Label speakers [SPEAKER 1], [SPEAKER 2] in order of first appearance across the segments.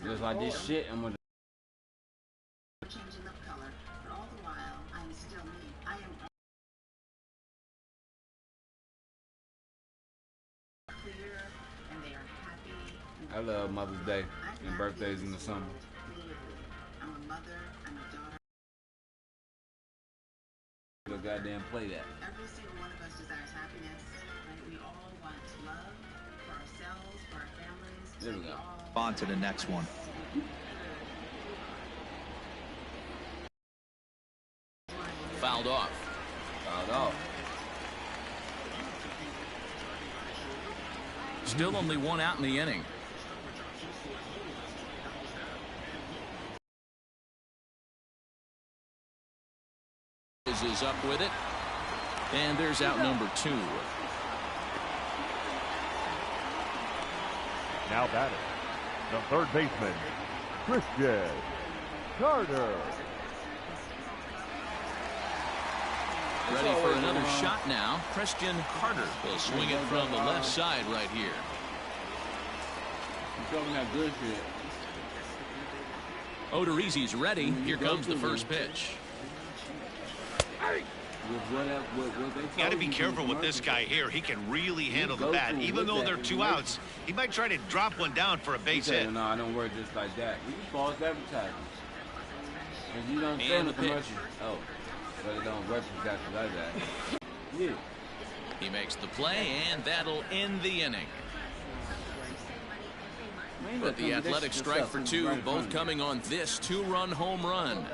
[SPEAKER 1] Just like this shit, I'm gonna.
[SPEAKER 2] Changing of color, but all the while, I am still me. I am clear, and they are happy.
[SPEAKER 1] I love Mother's Day and birthdays in the summer.
[SPEAKER 2] I'm a mother, I'm a daughter.
[SPEAKER 1] Go goddamn play that.
[SPEAKER 2] Every single one of us desires happiness, right? We all want love for ourselves, for our families.
[SPEAKER 1] There we go.
[SPEAKER 3] On to the next one.
[SPEAKER 4] Fouled off.
[SPEAKER 1] Fouled off.
[SPEAKER 4] Still only one out in the inning. Is up with it. And there's out number 2.
[SPEAKER 5] Now batting, the third baseman, Christian Carter.
[SPEAKER 4] Ready for another shot now. Christian Carter will swing it from the left side right here.
[SPEAKER 1] He's showing that good shit.
[SPEAKER 4] Odorizzi's ready. Here comes the first pitch.
[SPEAKER 6] Got to be careful with this guy here. He can really handle the bat. Even though they're 2 outs, he might try to drop one down for a base hit.
[SPEAKER 1] No, I don't work just like that. You can false advertising. If you don't say the commercial, oh, but it don't work exactly like that. Yeah.
[SPEAKER 4] He makes the play, and that'll end the inning. But the Athletics strike for 2, both coming on this 2-run home run.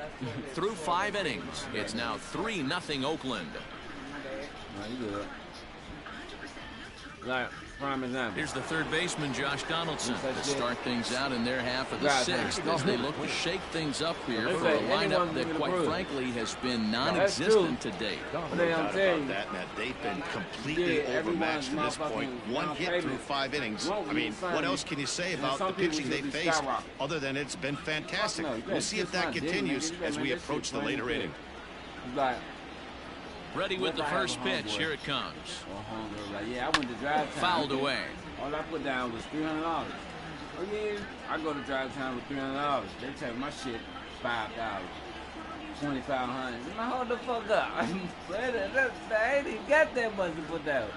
[SPEAKER 4] Through 5 innings, it's now 3-0 Oakland.
[SPEAKER 1] Prime example.
[SPEAKER 4] Here's the third baseman, Josh Donaldson, to start things out in their half of the 6th as they look to shake things up here for a lineup that, quite frankly, has been non-existent to date.
[SPEAKER 6] No doubt about that, Matt. They've been completely overmatched to this point. 1 hit through 5 innings. I mean, what else can you say about the pitching they faced other than it's been fantastic? We'll see if that continues as we approach the later inning.
[SPEAKER 4] Ready with the first pitch. Here it comes.
[SPEAKER 1] Yeah, I went to drive time.
[SPEAKER 4] Fouled away.
[SPEAKER 1] All I put down was $300. Oh yeah, I go to drive time with $300. They tell my shit $5,000, $2,500. Man, hold the fuck up. I ain't even got that much to put down.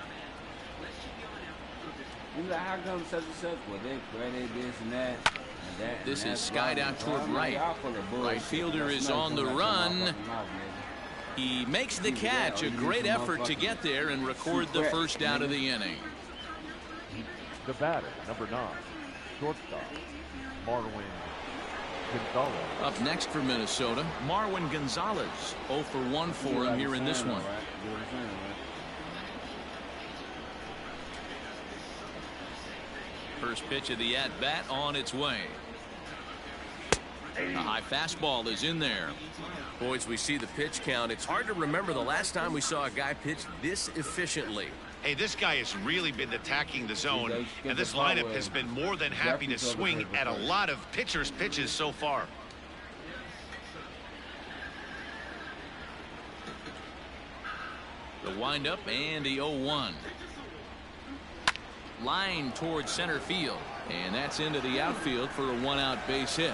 [SPEAKER 1] You like, how come such and such? Well, they credit this and that.
[SPEAKER 4] This is skied out toward right. Right fielder is on the run. He makes the catch. A great effort to get there and record the first out of the inning.
[SPEAKER 5] The batter, number 9, shortstop, Marwin Gonzalez.
[SPEAKER 4] Up next for Minnesota, Marwin Gonzalez. 0 for 1 for him here in this one. First pitch of the at-bat on its way. A high fastball is in there.
[SPEAKER 7] Boys, we see the pitch count. It's hard to remember the last time we saw a guy pitch this efficiently.
[SPEAKER 6] Hey, this guy has really been attacking the zone, and this lineup has been more than happy to swing at a lot of pitchers' pitches so far.
[SPEAKER 4] The windup and the 0-1. Line towards center field, and that's into the outfield for a 1-out base hit.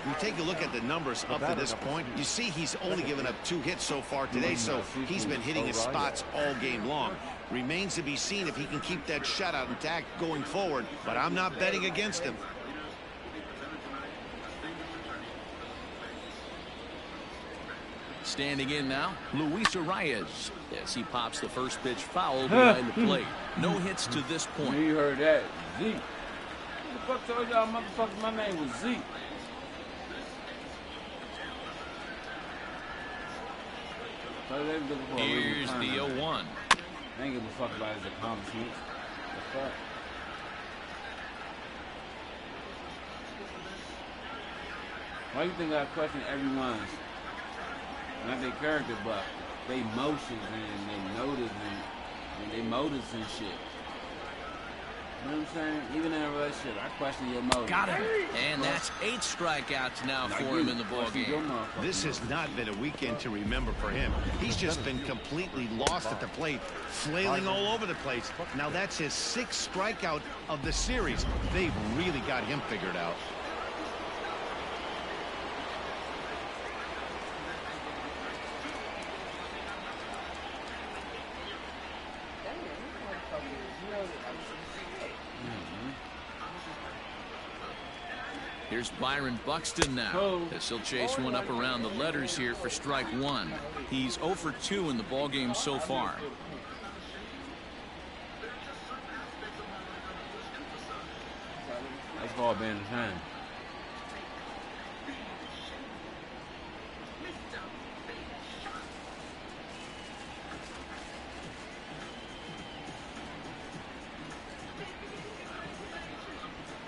[SPEAKER 6] You take a look at the numbers up to this point, you see he's only given up 2 hits so far today, so he's been hitting his spots all game long. Remains to be seen if he can keep that shutout intact going forward, but I'm not betting against him.
[SPEAKER 4] Standing in now, Luis Arias, as he pops the first pitch foul behind the plate. No hits to this point.
[SPEAKER 1] You heard that. Zeke. Who the fuck told y'all motherfuckers my name was Zeke?
[SPEAKER 4] Here's the 0-1.
[SPEAKER 1] I ain't give a fuck about his accomplishments. The fuck? Why do you think I question everyone's, not their character, but they motions and they motives and they motives and shit? You know what I'm saying? Even in a relationship, I question your motive.
[SPEAKER 4] Got him. And that's 8 strikeouts now for him in the ballgame.
[SPEAKER 6] This has not been a weekend to remember for him. He's just been completely lost at the plate, flailing all over the place. Now that's his 6th strikeout of the series. They've really got him figured out.
[SPEAKER 4] Here's Byron Buxton now, as he'll chase one up around the letters here for strike 1. He's 0 for 2 in the ballgame so far.
[SPEAKER 1] That's ball being in his hand.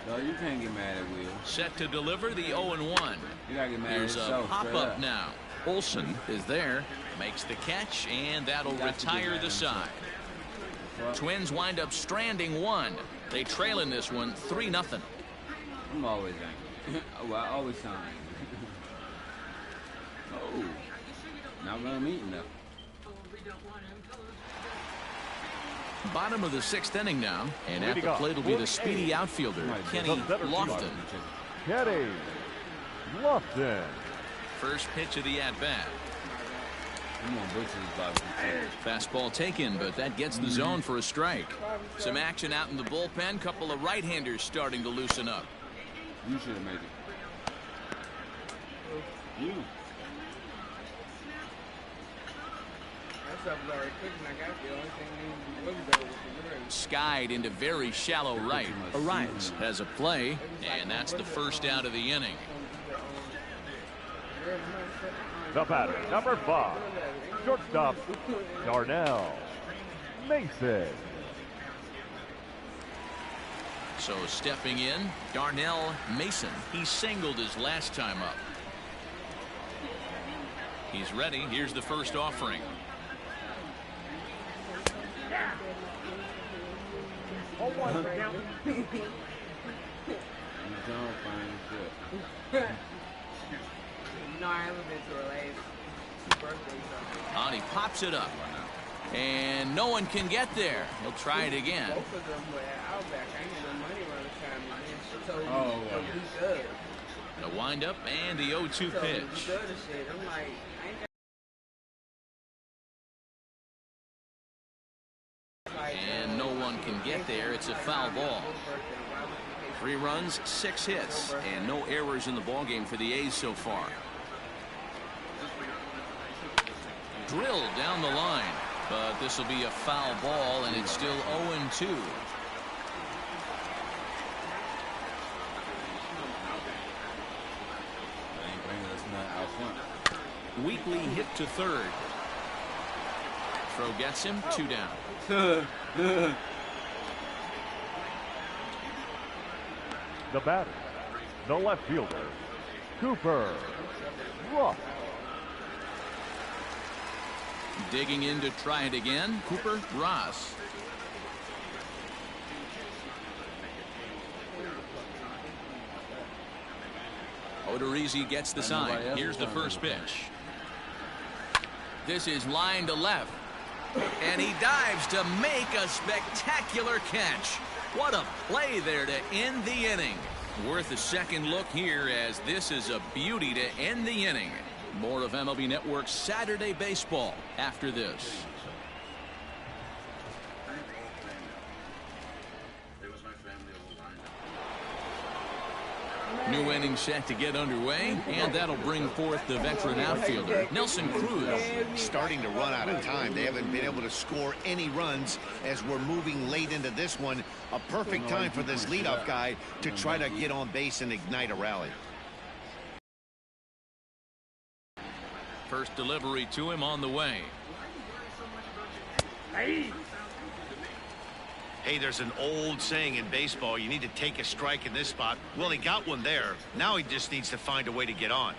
[SPEAKER 1] No, you can't get mad at Will.
[SPEAKER 4] Set to deliver the 0-1.
[SPEAKER 1] You gotta get mad
[SPEAKER 4] Here's
[SPEAKER 1] at
[SPEAKER 4] a
[SPEAKER 1] yourself,
[SPEAKER 4] pop-up now. Olsen is there, makes the catch, and that'll retire the side. Twins wind up stranding 1. They trail in this one 3-0.
[SPEAKER 1] I'm always angry. Well, I always sound angry. Oh, not gonna meet enough.
[SPEAKER 4] Bottom of the 6th inning now, and at the plate will be the speedy outfielder, Kenny Lofton.
[SPEAKER 5] Kenny Lofton.
[SPEAKER 4] First pitch of the at-bat. Fastball taken, but that gets the zone for a strike. Some action out in the bullpen. Couple of right-handers starting to loosen up.
[SPEAKER 1] You should have made it. You.
[SPEAKER 4] Skied into very shallow right. Arias has a play, and that's the first out of the inning.
[SPEAKER 5] The batter, number 5, shortstop, Darnell Mason.
[SPEAKER 4] So stepping in, Darnell Mason. He singled his last time up. He's ready. Here's the first offering. On, he pops it up. And no one can get there. He'll try it again.
[SPEAKER 1] Oh,
[SPEAKER 4] The windup and the 0-2 pitch. And no one can get there. It's a foul ball. 3 runs, 6 hits, and no errors in the ballgame for the A's so far. Drilled down the line, but this will be a foul ball, and it's still 0-2. Weekly hit to third. Throw gets him, 2 down.
[SPEAKER 5] The batter, the left fielder, Cooper Rush.
[SPEAKER 4] Digging in to try it again, Cooper Ross. Odorizzi gets the sign. Here's the first pitch. This is line to left. And he dives to make a spectacular catch. What a play there to end the inning. Worth a second look here, as this is a beauty to end the inning. More of MLB Network's Saturday Baseball after this. New inning set to get underway, and that'll bring forth the veteran outfielder, Nelson Cruz.
[SPEAKER 6] Starting to run out of time. They haven't been able to score any runs as we're moving late into this one. A perfect time for this leadoff guy to try to get on base and ignite a rally.
[SPEAKER 4] First delivery to him on the way.
[SPEAKER 6] Hey, there's an old saying in baseball, you need to take a strike in this spot. Well, he got one there. Now he just needs to find a way to get on.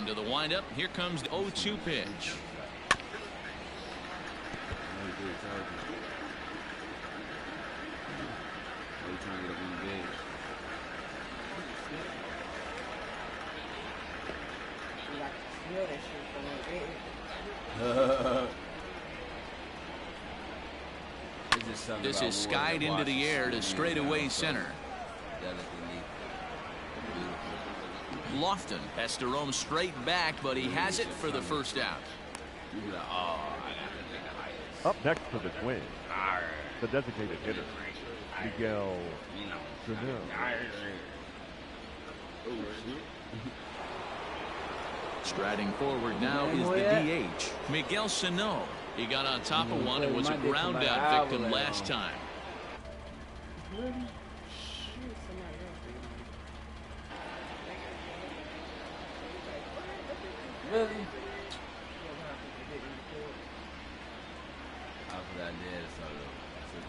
[SPEAKER 4] Into the windup. Here comes the 0-2 pitch. This is skied into the air to straightaway center. Lofton has to roam straight back, but he has it for the first out.
[SPEAKER 5] Up next for the Twins, the designated hitter, Miguel Sano.
[SPEAKER 4] Striding forward now is the DH, Miguel Sano. He got on top of one and was a ground out victim last time.
[SPEAKER 1] Really?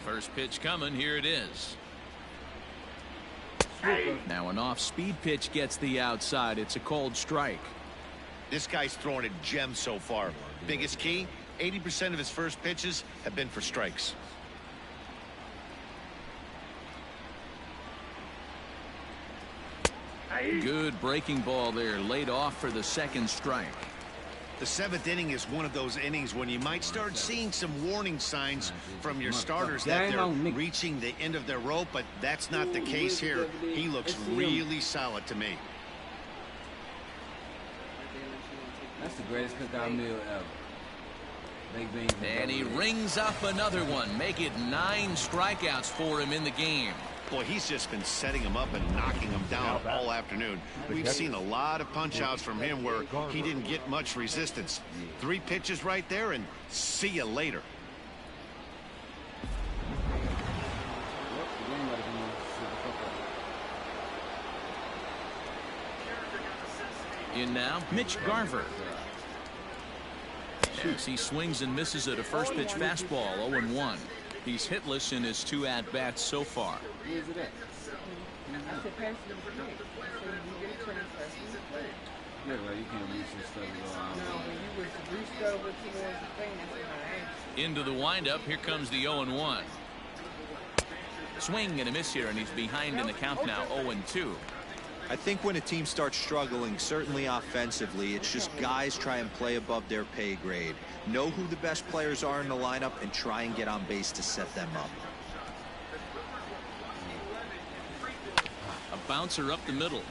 [SPEAKER 4] First pitch coming. Here it is. Now an off-speed pitch gets the outside. It's a cold strike.
[SPEAKER 6] This guy's throwing a gem so far. Biggest key, 80% of his first pitches have been for strikes.
[SPEAKER 4] Good breaking ball there, laid off for the second strike.
[SPEAKER 6] The seventh inning is one of those innings when you might start seeing some warning signs from your starters that they're reaching the end of their rope, but that's not the case here. He looks really solid to me.
[SPEAKER 1] That's the greatest cookout meal ever. Baked beans.
[SPEAKER 4] And he rings up another one. Make it 9 strikeouts for him in the game.
[SPEAKER 6] Boy, he's just been setting him up and knocking him down all afternoon. We've seen a lot of punch-outs from him where he didn't get much resistance. 3 pitches right there, and see you later.
[SPEAKER 4] In now, Mitch Garver. As he swings and misses at a first pitch fastball, 0-1. He's hitless in his 2 at-bats so far. Into the windup. Here comes the 0-1. Swing and a miss here, and he's behind in the count now, 0-2.
[SPEAKER 3] I think when a team starts struggling, certainly offensively, it's just guys try and play above their pay grade. Know who the best players are in the lineup and try and get on base to set them up.
[SPEAKER 4] A bouncer up the middle.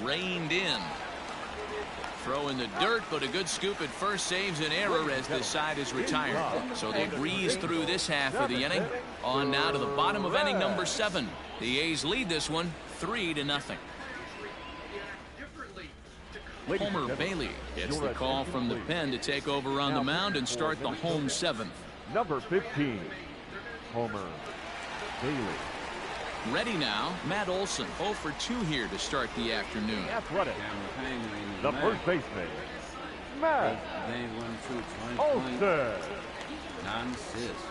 [SPEAKER 4] Reined in. Throw in the dirt, but a good scoop at first saves an error as this side is retired. So they breeze through this half of the inning. On now to the bottom of inning number 7. The A's lead this one 3-0. Homer Bailey gets the call from the pen to take over on the mound and start the home 7th.
[SPEAKER 5] Number 15, Homer Bailey.
[SPEAKER 4] Ready now, Matt Olson, 0 for 2 here to start the afternoon.
[SPEAKER 5] Athletic, the first baseman, Matt Olson.
[SPEAKER 1] 9 assists.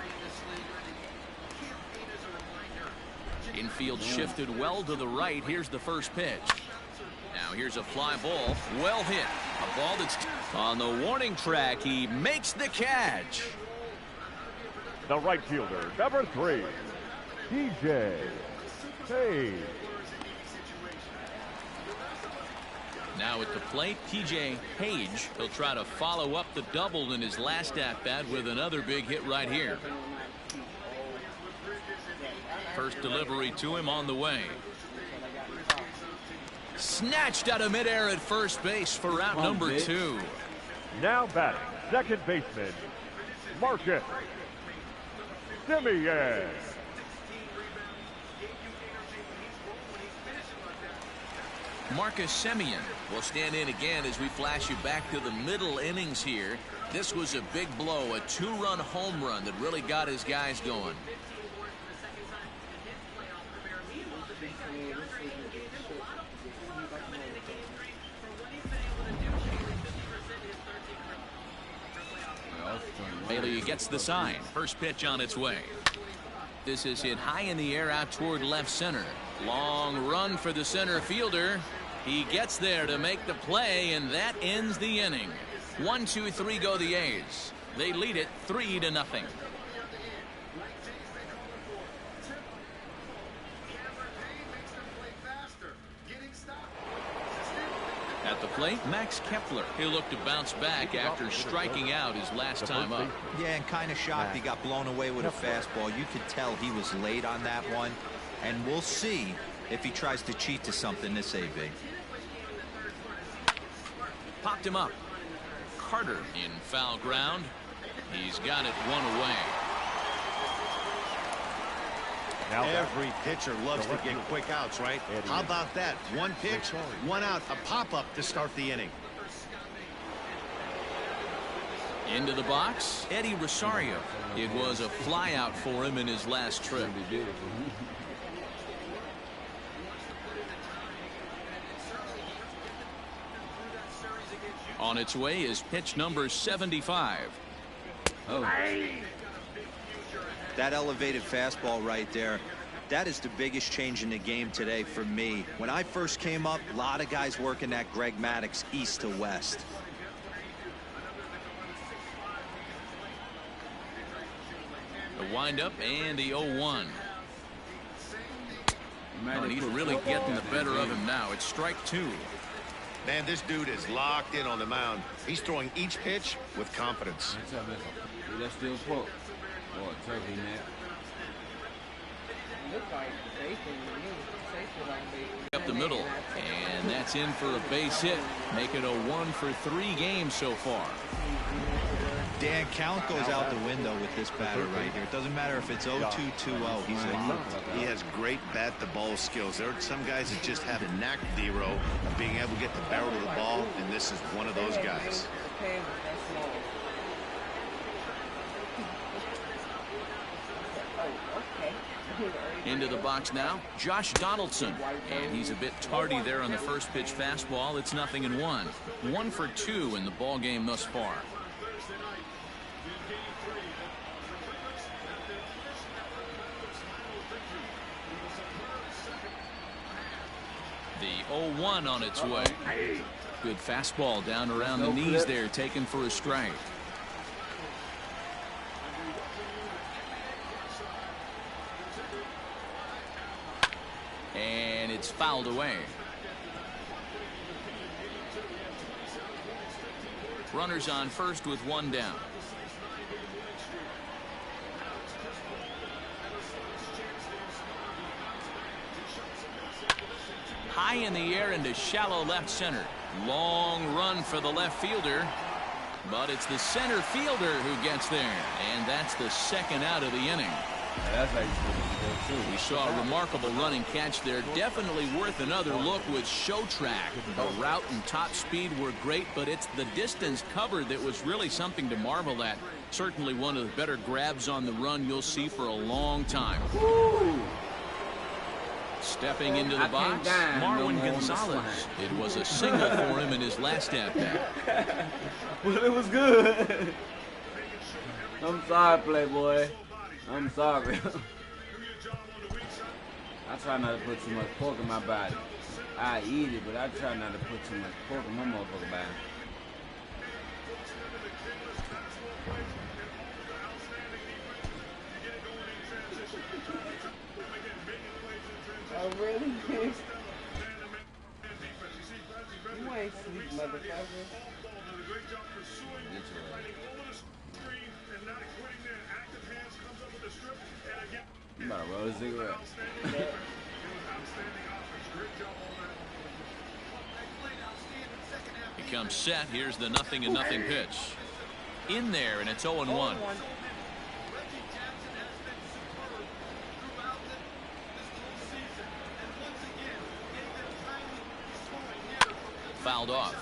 [SPEAKER 4] Infield shifted well to the right. Here's the first pitch. Now here's a fly ball, well hit. A ball that's on the warning track. He makes the catch.
[SPEAKER 5] The right fielder, number 3, TJ Page.
[SPEAKER 4] Now at the plate, TJ Page. He'll try to follow up the double in his last at-bat with another big hit right here. First delivery to him on the way. Snatched out of midair at first base for route number 2.
[SPEAKER 5] Now batting, second baseman, Marcus Semien.
[SPEAKER 4] Marcus Semien will stand in again as we flash you back to the middle innings here. This was a big blow, a 2-run home run that really got his guys going. Bailey gets the sign. First pitch on its way. This is hit high in the air out toward left center. Long run for the center fielder. He gets there to make the play, and that ends the inning. 1, 2, 3 go the A's. They lead it 3-0. At the plate, Max Kepler. He'll look to bounce back after striking out his last time up.
[SPEAKER 3] Yeah, and kind of shocked he got blown away with a fastball. You could tell he was late on that one, and we'll see if he tries to cheat to something this AB.
[SPEAKER 4] Popped him up. Carter in foul ground. He's got it one away.
[SPEAKER 6] Every pitcher loves to get quick outs, right? How about that? One pitch, one out, a pop-up to start the inning.
[SPEAKER 4] Into the box, Eddie Rosario. It was a flyout for him in his last trip. On its way is pitch number 75.
[SPEAKER 3] Oh. That elevated fastball right there, that is the biggest change in the game today for me. When I first came up, a lot of guys working that Greg Maddux east to west.
[SPEAKER 4] The windup and the 0-1. And he's really getting the better of him now. It's strike 2.
[SPEAKER 6] Man, this dude is locked in on the mound. He's throwing each pitch with confidence.
[SPEAKER 1] That's still pork. Or turkey neck.
[SPEAKER 4] Up the middle, and that's in for a base hit. Make it a 1-for-3 game so far.
[SPEAKER 3] Dan, count goes out the window with this batter right here. It doesn't matter if it's 0-2, 2-0.
[SPEAKER 6] He has great bat-to-ball skills. There are some guys that just have a knack, D-Row, of being able to get the barrel of the ball, and this is one of those guys.
[SPEAKER 4] Into the box now, Josh Donaldson. And he's a bit tardy there on the first pitch fastball. It's 0-1. 1 for 2 in the ball game thus far. The 0-1 on its way. Good fastball down around the knees there, taken for a strike. And it's fouled away. Runners on first with 1 down. High in the air into shallow left center. Long run for the left fielder. But it's the center fielder who gets there. And that's the second out of the inning. We saw a remarkable running catch there. Definitely worth another look with Show Track. The route and top speed were great, but it's the distance covered that was really something to marvel at. Certainly one of the better grabs on the run you'll see for a long time.
[SPEAKER 1] Woo!
[SPEAKER 4] Stepping into the box, Marwin Gonzalez. It was a single for him in his last at-bat.
[SPEAKER 1] Well, it was good. I'm sorry, Playboy. I'm sorry. I try not to put too much pork in my body. I eat it, but I try not to put too much pork in my motherfucking body.
[SPEAKER 8] Oh, really? You ain't sweet, motherfucker.
[SPEAKER 1] You about to roll a cigarette.
[SPEAKER 4] He comes set. Here's the 0-0 pitch. In there, and it's 0-1. Fouled off.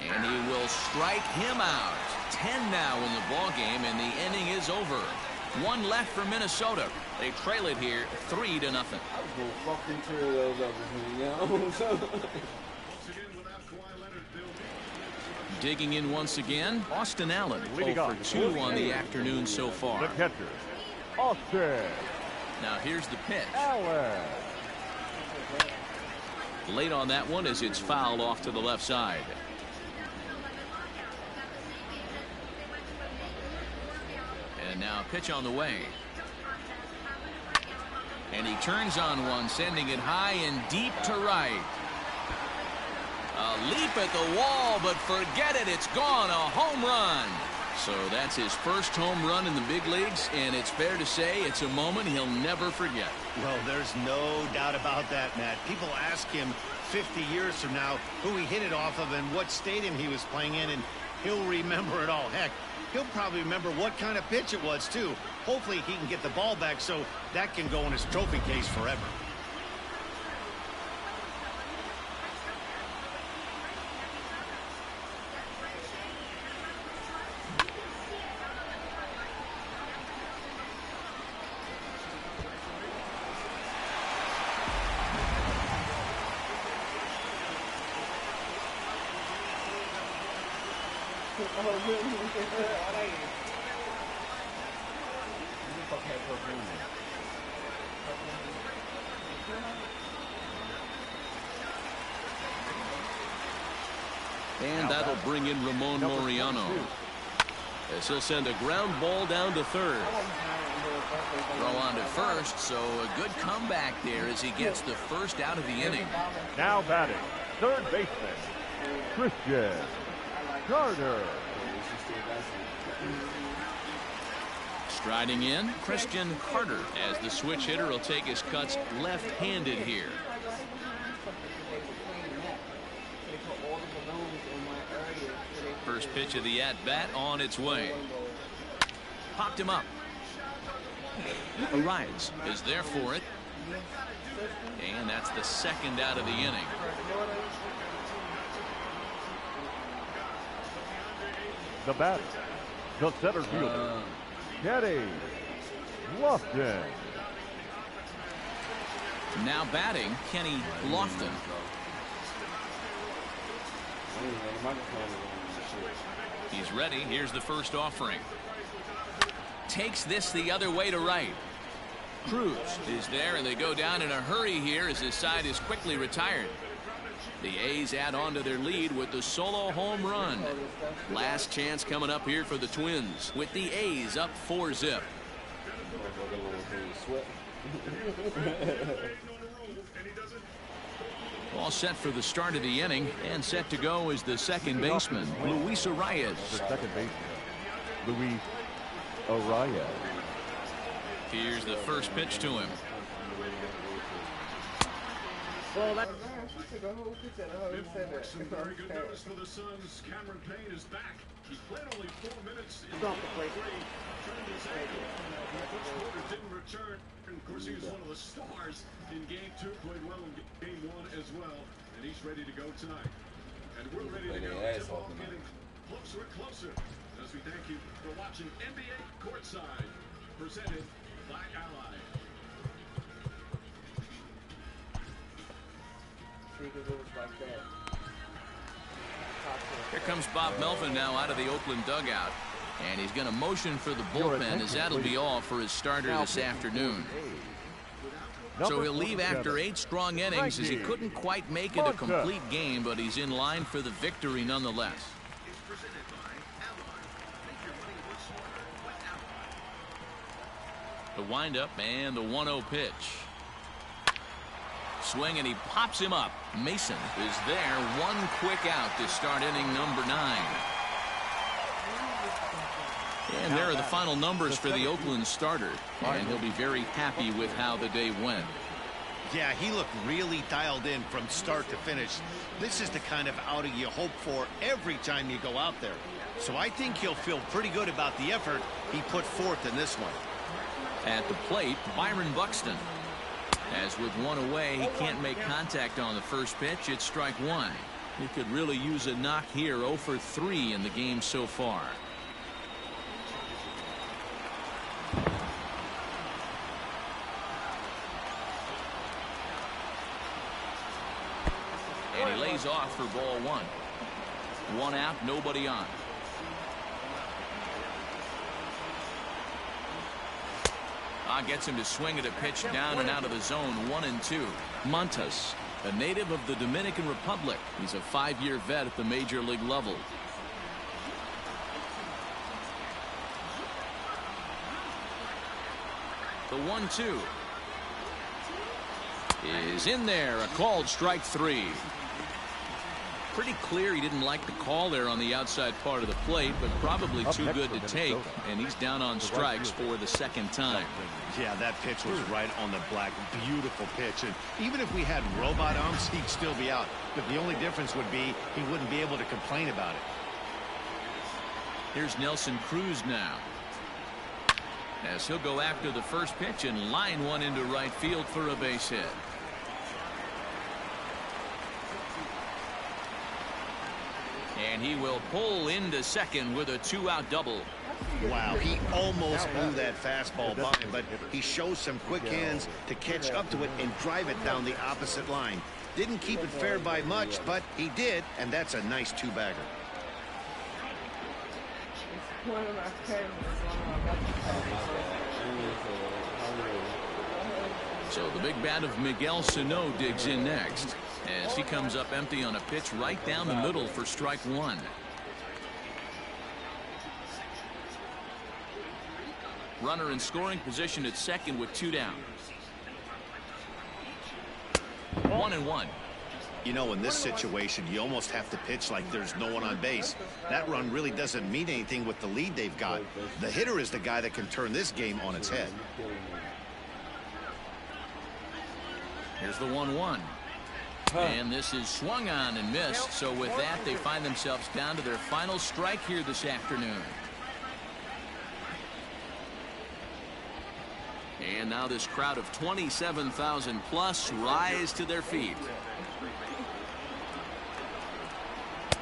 [SPEAKER 4] And he will strike him out. 10 now in the ball game, and the inning is over. 1 left for Minnesota. They trail it here 3-0.
[SPEAKER 1] I was gonna fucking tear those up, you know.
[SPEAKER 4] Digging in once again, Austin Allen, 0 for 2 on the afternoon so far.
[SPEAKER 5] The catcher, Austin.
[SPEAKER 4] Now here's the pitch.
[SPEAKER 5] Allen.
[SPEAKER 4] Late on that one as it's fouled off to the left side. And now pitch on the way. And he turns on one, sending it high and deep to right. A leap at the wall, but forget it. It's gone. A home run. So that's his first home run in the big leagues, and it's fair to say it's a moment he'll never forget.
[SPEAKER 6] Well, there's no doubt about that, Matt. People ask him 50 years from now who he hit it off of and what stadium he was playing in, and he'll remember it all. Heck, he'll probably remember what kind of pitch it was, too. Hopefully he can get the ball back so that can go in his trophy case forever.
[SPEAKER 4] And that'll bring in Ramon Laureano, as he'll send a ground ball down to third. Throw on to first, so a good comeback there as he gets the first out of the inning.
[SPEAKER 5] Now batting, third baseman, Christian Carter.
[SPEAKER 4] Striding in, Christian Carter, as the switch hitter will take his cuts left-handed here. First pitch of the at-bat on its way. Popped him up. Arias is there for it. And that's the second out of the inning.
[SPEAKER 5] The batter, the center fielder, Kenny Lofton.
[SPEAKER 4] Now batting, Kenny Lofton. He's ready. Here's the first offering. Takes this the other way to right. Cruz is there, and they go down in a hurry here as his side is quickly retired. The A's add on to their lead with the solo home run. Last chance coming up here for the Twins, with the A's up 4-0. All set for the start of the inning, and set to go is the second baseman, Luis Arias.
[SPEAKER 5] The second baseman, Luis Arias.
[SPEAKER 4] Here's the first pitch to him.
[SPEAKER 8] Well, that
[SPEAKER 9] Some very good news for the Suns. Cameron Payne is back. He played only 4 minutes in the turned his ankle. The first quarter didn't return. Of course, he was one of the stars in Game 2. Played well in Game 1 as well, and he's ready to go tonight. And we're ready to go. Tip-off getting closer and closer as we thank you for watching NBA Courtside, presented by Ally.
[SPEAKER 4] Here comes Bob Melvin now out of the Oakland dugout, and he's going to motion for the bullpen, as that'll be all for his starter this afternoon. So he'll leave after 8 strong innings, as he couldn't quite make it a complete game, but he's in line for the victory nonetheless. The windup and the 1-0 pitch. Swing, and he pops him up. Mason is there. One quick out to start inning number 9. And there are the final numbers for the Oakland starter, and he'll be very happy with how the day went.
[SPEAKER 6] Yeah, he looked really dialed in from start to finish. This is the kind of outing you hope for every time you go out there. So I think he'll feel pretty good about the effort he put forth in this one.
[SPEAKER 4] At the plate, Byron Buxton. As with one away, he can't make contact on the first pitch. It's strike 1. He could really use a knock here. 0 for 3 in the game so far. And he lays off for ball 1. One out, nobody on. Gets him to swing at a pitch down and out of the zone. 1-2. Montes, a native of the Dominican Republic. He's a 5-year vet at the major league level. The 1-2 is in there. A called strike 3. Pretty clear he didn't like the call there on the outside part of the plate, but probably too good to take, and he's down on strikes for the second time.
[SPEAKER 6] Yeah, that pitch was right on the black. Beautiful pitch. And even if we had robot umps, he'd still be out. But the only difference would be he wouldn't be able to complain about it.
[SPEAKER 4] Here's Nelson Cruz now, as he'll go after the first pitch and line one into right field for a base hit. And he will pull into second with a 2-out double.
[SPEAKER 6] Wow, he almost blew that fastball by, but he shows some quick hands to catch up to it and drive it down the opposite line. Didn't keep it fair by much, but he did, and that's a nice 2-bagger.
[SPEAKER 4] So the big bat of Miguel Sano digs in next, as he comes up empty on a pitch right down the middle for strike 1. Runner in scoring position at second with 2 down. 1-1.
[SPEAKER 6] You know, in this situation, you almost have to pitch like there's no one on base. That run really doesn't mean anything with the lead they've got. The hitter is the guy that can turn this game on its head.
[SPEAKER 4] Here's the 1-1. And this is swung on and missed. So with that, they find themselves down to their final strike here this afternoon. And now this crowd of 27,000 plus rise to their feet.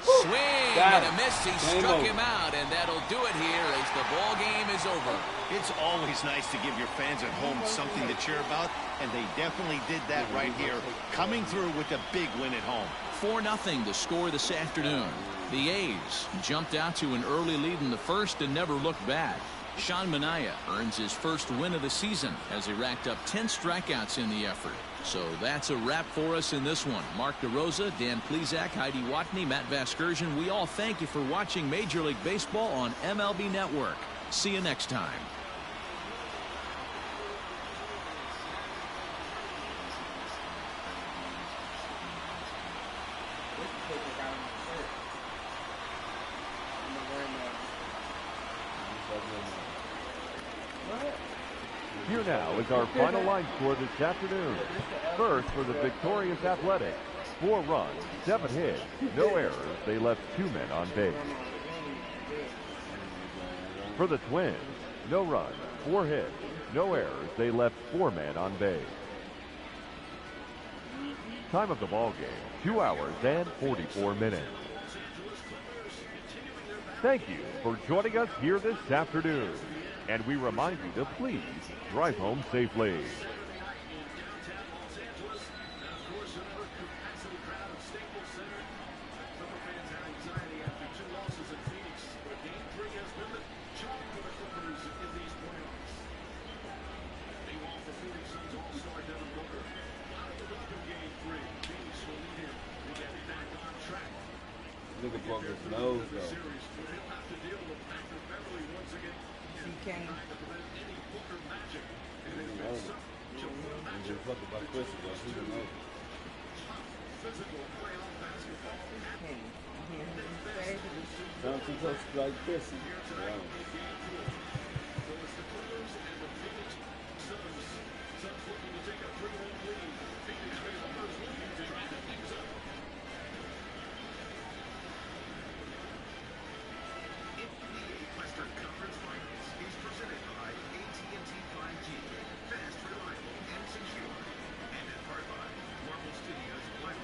[SPEAKER 4] Swing and a miss. He struck him out, and that'll do it here as the ball game is over.
[SPEAKER 6] It's always nice to give your fans at home something to cheer about, and they definitely did that right here, coming through with a big win at home.
[SPEAKER 4] 4-0 the score this afternoon. The A's jumped out to an early lead in the first and never looked back. Sean Manaea earns his first win of the season as he racked up 10 strikeouts in the effort. So that's a wrap for us in this one. Mark DeRosa, Dan Plesac, Heidi Watney, Matt Vasgersian, we all thank you for watching Major League Baseball on MLB Network. See you next time.
[SPEAKER 5] Here now is our final line score this afternoon. First, for the victorious Athletics, 4 runs, 7 hits, no errors. They left 2 men on base. For the Twins, no runs, 4 hits, no errors. They left 4 men on base. Time of the ball game, 2 hours and 44 minutes. Thank you for joining us here this afternoon. And we remind you to please drive home safely.
[SPEAKER 8] Look at Booker's nose, though. He came. Something close like this.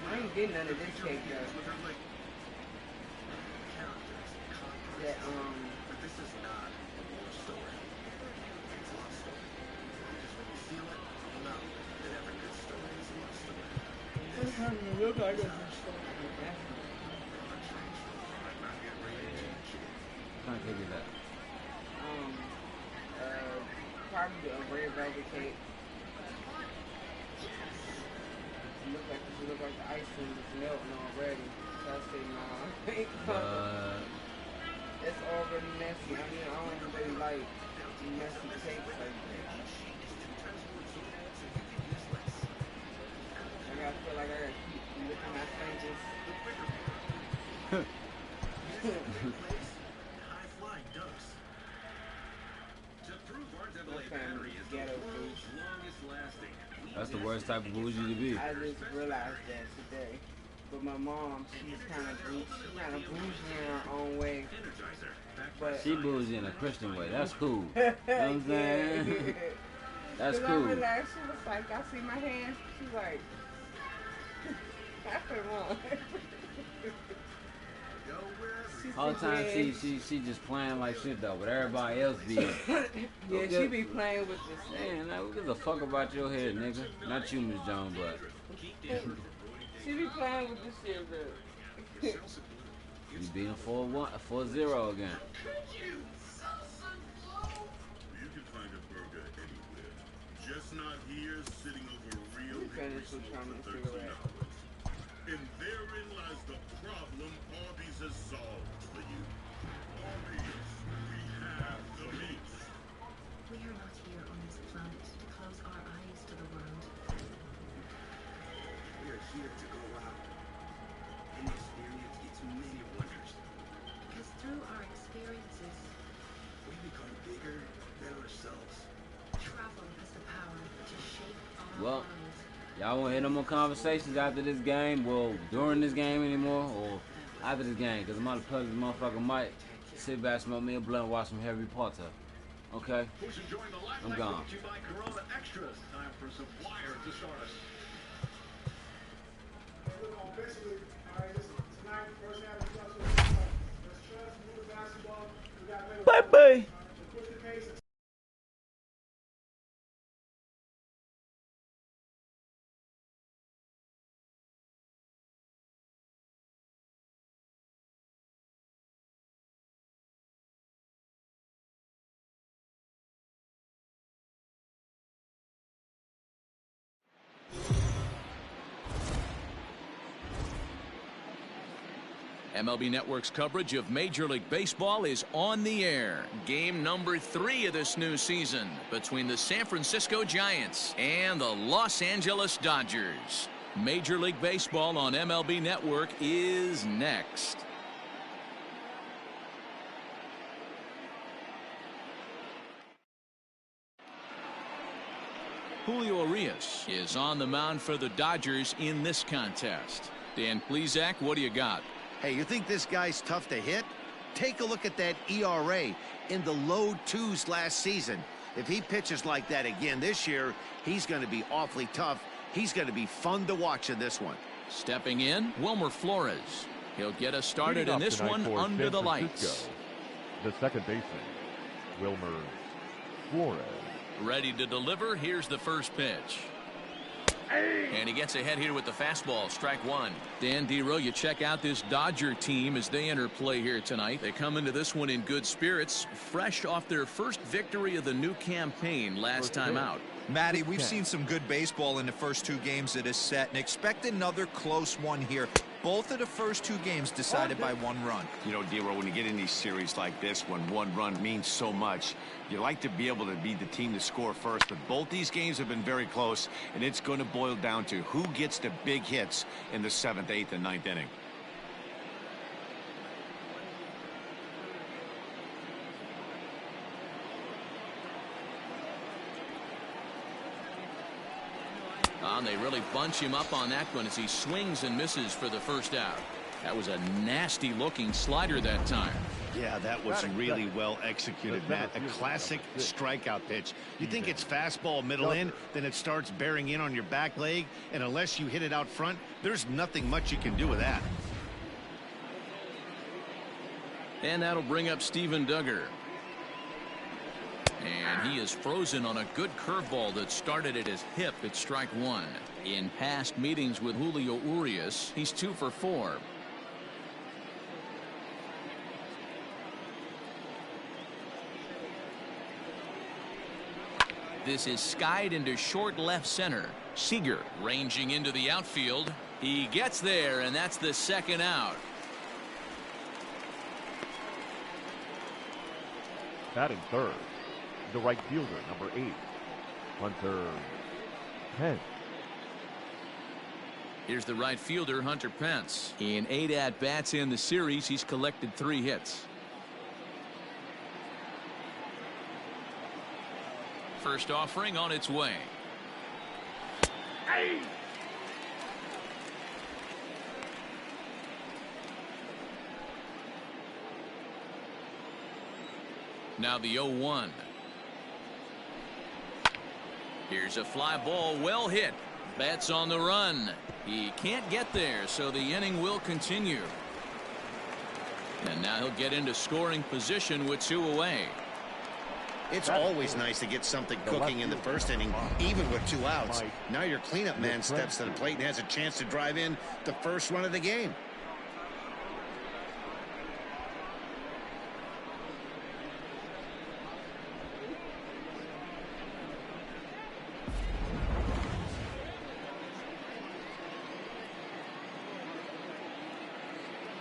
[SPEAKER 8] I ain't getting none of this cake though. That but this is not a war story. It's a love story. You just when you feel it, you know that every good story is a love story. It doesn't look like a good story.
[SPEAKER 1] pick it up?
[SPEAKER 10] Probably a red velvet cake. It look like the ice cream is melting already. So I say no. It's already messy. I mean, I don't really like messy cakes like that. I feel like I gotta keep licking my fingers.
[SPEAKER 1] That's the worst type of bougie to be.
[SPEAKER 10] I just realized that today. But my mom, she's kind of bougie in her own way. But
[SPEAKER 1] she bougie in a Christian way. That's cool. You know what I'm saying? That's cool.
[SPEAKER 10] I realized she was like, I see my hands. She's like, I feel wrong.
[SPEAKER 1] All the time she just playing like shit though, but everybody else be
[SPEAKER 10] yeah, she be playing with this.
[SPEAKER 1] Man, who gives a fuck about your head, nigga? Not you, Miss Jones, but
[SPEAKER 10] she be playing with this shit, bro.
[SPEAKER 1] You being 4-0 again.
[SPEAKER 9] You can find a burger anywhere, just not here, sitting over a real decoration for $13. And therein lies the problem Arby's has solved for you. Arby's, we have the meat.
[SPEAKER 2] We are not here on this planet to close our eyes to the world.
[SPEAKER 8] We are here to go out and experience its many wonders.
[SPEAKER 2] Because through our experiences,
[SPEAKER 8] We become bigger than ourselves.
[SPEAKER 2] travel has the power to shape our
[SPEAKER 1] Well,
[SPEAKER 2] world.
[SPEAKER 1] y'all want to hear no more conversations after this game? Well, during this game anymore, or after this game? Because I'm about to this motherfucker might sit back, smoke me a blunt, and watch some Harry Potter. Okay? I'm gone.
[SPEAKER 9] Corona Extras. Time for some wire to start us.
[SPEAKER 1] Bye-bye.
[SPEAKER 4] MLB Network's coverage of Major League Baseball is on the air. Game number 3 of this new season between the San Francisco Giants and the Los Angeles Dodgers. Major League Baseball on MLB Network is next. Julio Urias is on the mound for the Dodgers in this contest. Dan Plesac, what do you got?
[SPEAKER 6] Hey, you think this guy's tough to hit? Take a look at that ERA in the low 2s last season. If he pitches like that again this year, he's going to be awfully tough. He's going to be fun to watch in this one.
[SPEAKER 4] Stepping in, Wilmer Flores. He'll get us started in this one under the lights.
[SPEAKER 5] The second baseman, Wilmer Flores.
[SPEAKER 4] Ready to deliver. Here's the first pitch. And he gets ahead here with the fastball. Strike one. Dan Dero, you check out this Dodger team as they enter play here tonight. They come into this one in good spirits, fresh off their first victory of the new campaign last time out.
[SPEAKER 3] Matty, we've seen some good baseball in the first 2 games of this set, and expect another close one here. Both of the first 2 games decided by 1 run.
[SPEAKER 6] You know, Dero, when you get in these series like this, when 1 run means so much, you like to be able to be the team to score first. But both these games have been very close, and it's going to boil down to who gets the big hits in the 7th, 8th, and 9th inning.
[SPEAKER 4] And they really bunch him up on that one as he swings and misses for the first out. That was a nasty looking slider that time.
[SPEAKER 6] Yeah, that was really well executed, Matt. A classic strikeout pitch. You think it's fastball middle in, then it starts bearing in on your back leg, and unless you hit it out front, there's nothing much you can do with that.
[SPEAKER 4] And that'll bring up Steven Duggar. And he is frozen on a good curveball that started at his hip at strike one. In past meetings with Julio Urias, he's 2 for 4. This is skied into short left center. Seager ranging into the outfield. He gets there, and that's the second out.
[SPEAKER 5] Batting third, the right fielder, number 8, Hunter Pence.
[SPEAKER 4] Here's the right fielder, Hunter Pence. In 8 at-bats in the series, he's collected 3 hits. First offering on its way. Hey! Now the 0-1. Here's a fly ball, well hit. Bats on the run. He can't get there, so the inning will continue. And now he'll get into scoring position with 2 away.
[SPEAKER 6] It's always nice to get something cooking in the first inning, even with 2 outs. Now your cleanup man steps to the plate and has a chance to drive in the first run of the game.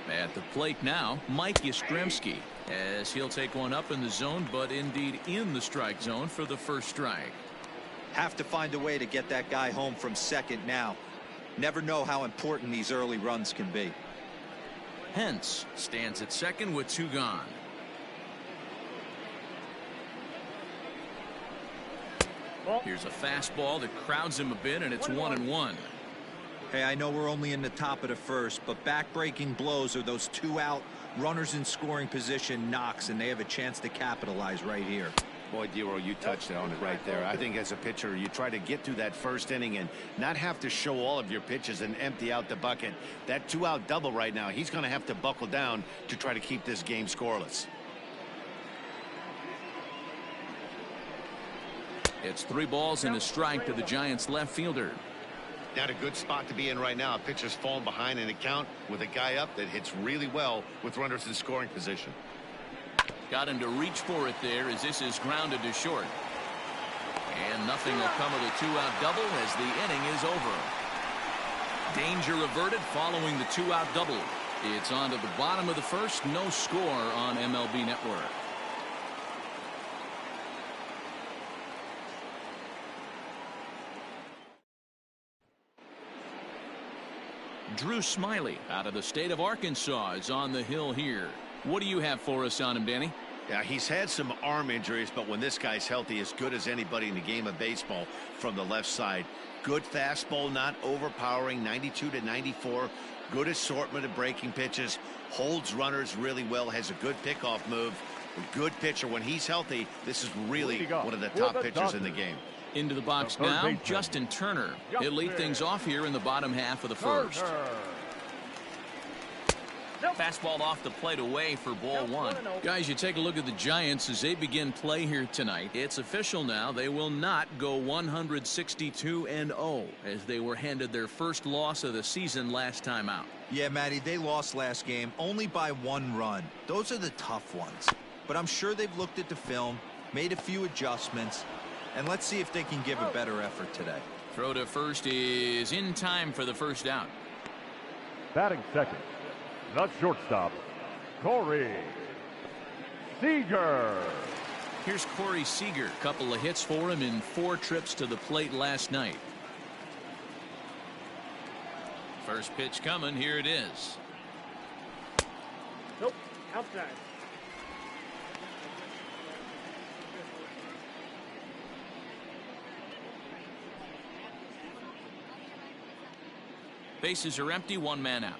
[SPEAKER 4] At the plate now, Mike Yastrzemski, as he'll take one up in the zone, but indeed in the strike zone for the first strike.
[SPEAKER 3] Have to find a way to get that guy home from second now. Never know how important these early runs can be.
[SPEAKER 4] Hence stands at second with 2 gone. Here's a fastball that crowds him a bit, and it's 1-1.
[SPEAKER 3] Hey, I know we're only in the top of the first, but back-breaking blows are those 2 out runners in scoring position knocks, and they have a chance to capitalize right here.
[SPEAKER 6] Boy, Dero, you touched on it right there. I think as a pitcher, you try to get through that first inning and not have to show all of your pitches and empty out the bucket. That 2-out double right now, he's going to have to buckle down to try to keep this game scoreless.
[SPEAKER 4] It's 3 balls and a strike to the Giants left fielder.
[SPEAKER 6] Not a good spot to be in right now. A pitcher's fallen behind in the count with a guy up that hits really well with runners in scoring position.
[SPEAKER 4] Got him to reach for it there as this is grounded to short. And nothing will come of the 2-out double as the inning is over. Danger averted following the 2-out double. It's on to the bottom of the first. No score on MLB Network. Drew Smiley out of the state of Arkansas is on the hill here. What do you have for us on him, Danny?
[SPEAKER 6] Yeah, he's had some arm injuries, but when this guy's healthy, as good as anybody in the game of baseball from the left side. Good fastball, not overpowering, 92 to 94. Good assortment of breaking pitches. Holds runners really well, has a good pickoff move. A good pitcher. When he's healthy, this is really one of the top pitchers in the game.
[SPEAKER 4] Into the box now, Justin Turner. He'll lead things off here in the bottom half of the first. Fastball off the plate away for ball 1. Guys, you take a look at the Giants as they begin play here tonight. It's official now. They will not go 162-0 as they were handed their first loss of the season last time out.
[SPEAKER 3] Yeah, Matty, they lost last game only by 1 run. Those are the tough ones. But I'm sure they've looked at the film, made a few adjustments, and let's see if they can give a better effort today.
[SPEAKER 4] Throw to first is in time for the first out.
[SPEAKER 5] Batting second, the shortstop, Corey Seager.
[SPEAKER 4] Here's Corey Seager. Couple of hits for him in 4 trips to the plate last night. First pitch coming. Here it is.
[SPEAKER 10] Nope. Outside.
[SPEAKER 4] Bases are empty. 1 man out.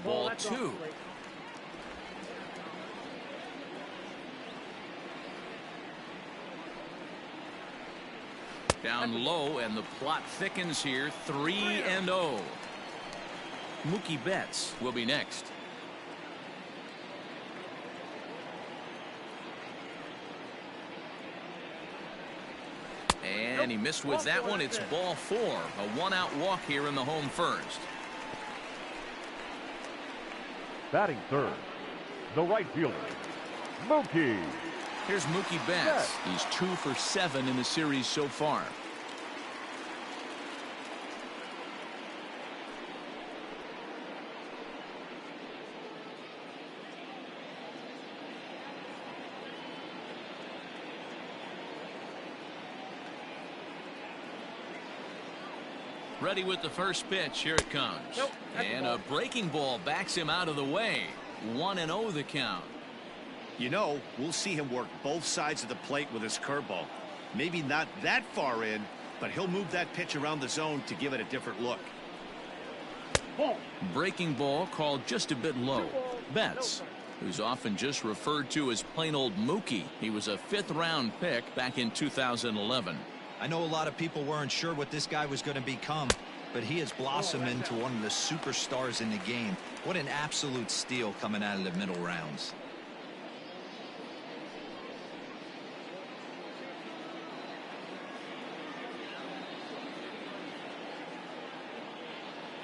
[SPEAKER 4] Ball 2. Down low, and the plot thickens here. 3-0. Mookie Betts will be next. And he missed with that one. It's ball 4. A 1-out walk here in the home first.
[SPEAKER 5] Batting third, the right fielder, Mookie.
[SPEAKER 4] Here's Mookie Betts. He's 2 for 7 in the series so far. Ready with the first pitch. Here it comes.
[SPEAKER 10] Nope,
[SPEAKER 4] and a breaking ball backs him out of the way. 1-0 the count.
[SPEAKER 6] You know, we'll see him work both sides of the plate with his curveball. Maybe not that far in, but he'll move that pitch around the zone to give it a different look.
[SPEAKER 4] Breaking ball called just a bit low. Betts, who's often just referred to as plain old Mookie. He was a 5th-round pick back in 2011.
[SPEAKER 3] I know a lot of people weren't sure what this guy was going to become, but he has blossomed into one of the superstars in the game. What an absolute steal coming out of the middle rounds.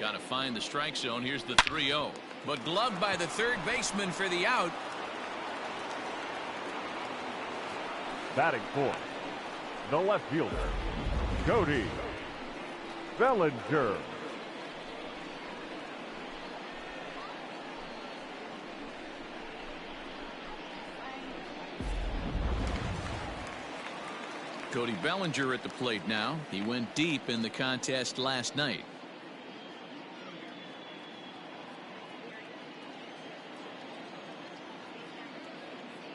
[SPEAKER 4] Got to find the strike zone. Here's the 3-0. But gloved by the third baseman for the out.
[SPEAKER 5] Batting fourth, the left fielder, Cody Bellinger.
[SPEAKER 4] Cody Bellinger at the plate now. He went deep in the contest last night.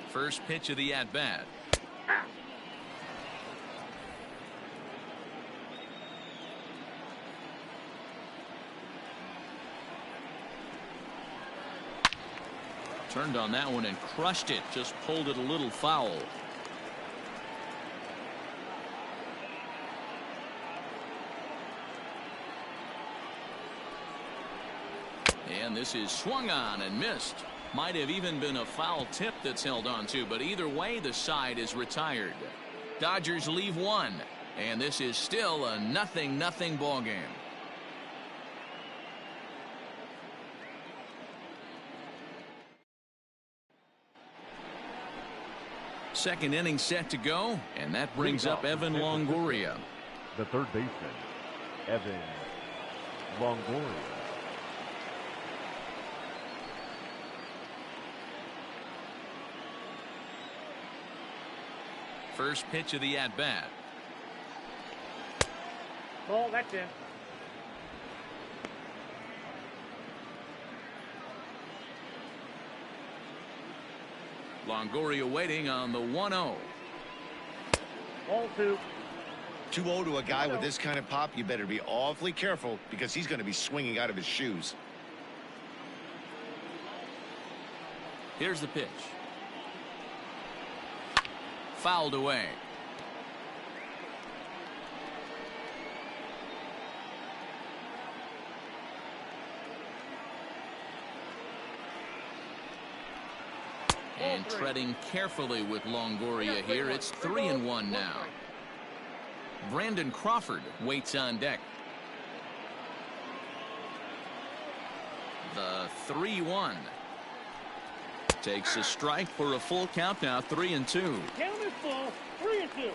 [SPEAKER 4] First pitch of the at-bat. Turned on that one and crushed it. Just pulled it a little foul. And this is swung on and missed. Might have even been a foul tip that's held on to, but either way the side is retired. Dodgers leave one, and this is still a 0-0 ball game. Second inning set to go, and that brings up Evan Longoria.
[SPEAKER 5] The third baseman, Evan Longoria.
[SPEAKER 4] First pitch of the at-bat.
[SPEAKER 10] Ball, that's in.
[SPEAKER 4] Longoria waiting on the 1-0.
[SPEAKER 10] Ball 2.
[SPEAKER 6] 2-0 to a guy with this kind of pop, you better be awfully careful because he's going to be swinging out of his shoes.
[SPEAKER 4] Here's the pitch. Fouled away. And treading carefully with Longoria here. It's 3-1 now. Brandon Crawford waits on deck. The 3-1. Takes a strike for a full count now. 3-2.
[SPEAKER 10] Count is full. 3-2.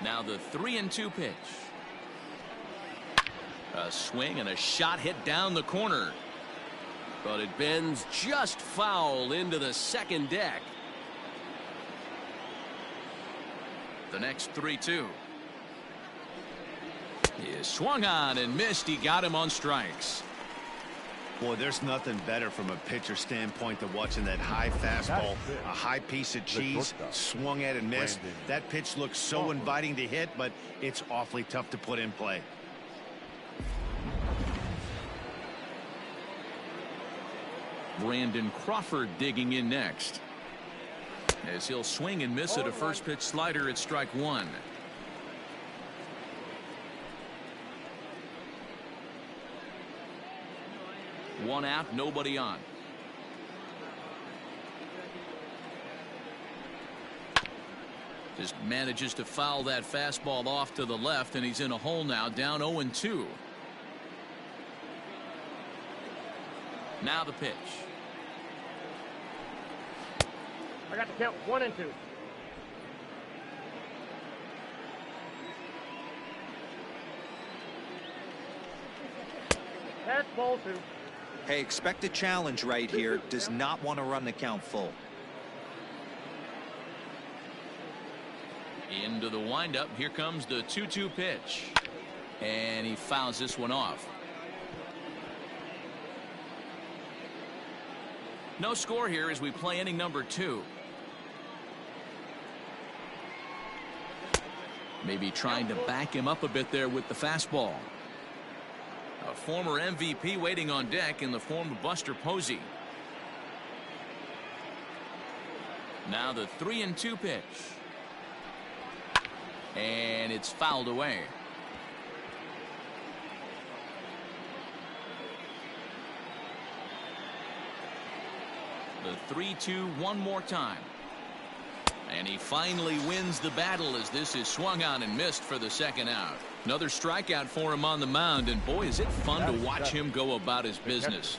[SPEAKER 4] Now the 3-2 pitch. A swing and a shot hit down the corner. But it bends just foul into the second deck. The next 3-2. He swung on and missed. He got him on strikes.
[SPEAKER 6] Boy, there's nothing better from a pitcher standpoint than watching that high fastball, a high piece of cheese, swung at and missed. That pitch looks so inviting to hit, but it's awfully tough to put in play.
[SPEAKER 4] Brandon Crawford digging in next. As he'll swing and miss at a first pitch slider at strike one. One out, nobody on. Just manages to foul that fastball off to the left, and he's in a hole now, down 0-2. Now the pitch.
[SPEAKER 11] I got the count 1 and 2. That's ball 2.
[SPEAKER 3] Hey, expect a challenge right here. Does not want to run the count full.
[SPEAKER 4] Into the windup. Here comes the 2-2 pitch. And he fouls this one off. No score here as we play inning number 2. Maybe trying to back him up a bit there with the fastball. A former MVP waiting on deck in the form of Buster Posey. Now the 3-2 pitch. And it's fouled away. The 3-2 one more time. And he finally wins the battle as this is swung on and missed for the second out. Another strikeout for him on the mound, and boy, is it fun to watch him go about his business.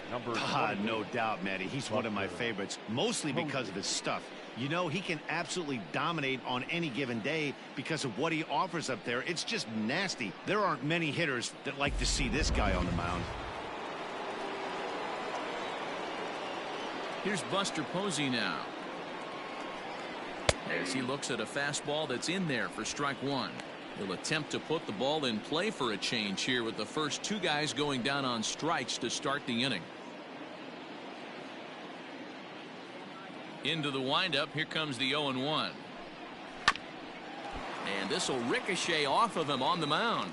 [SPEAKER 6] No doubt, Matty. He's one of my favorites, mostly because of his stuff. You know, he can absolutely dominate on any given day because of what he offers up there. It's just nasty. There aren't many hitters that like to see this guy on the mound.
[SPEAKER 4] Here's Buster Posey now, as he looks at a fastball that's in there for strike 1. He'll attempt to put the ball in play for a change here with the first 2 guys going down on strikes to start the inning. Into the windup. Here comes the 0-1. And this will ricochet off of him on the mound.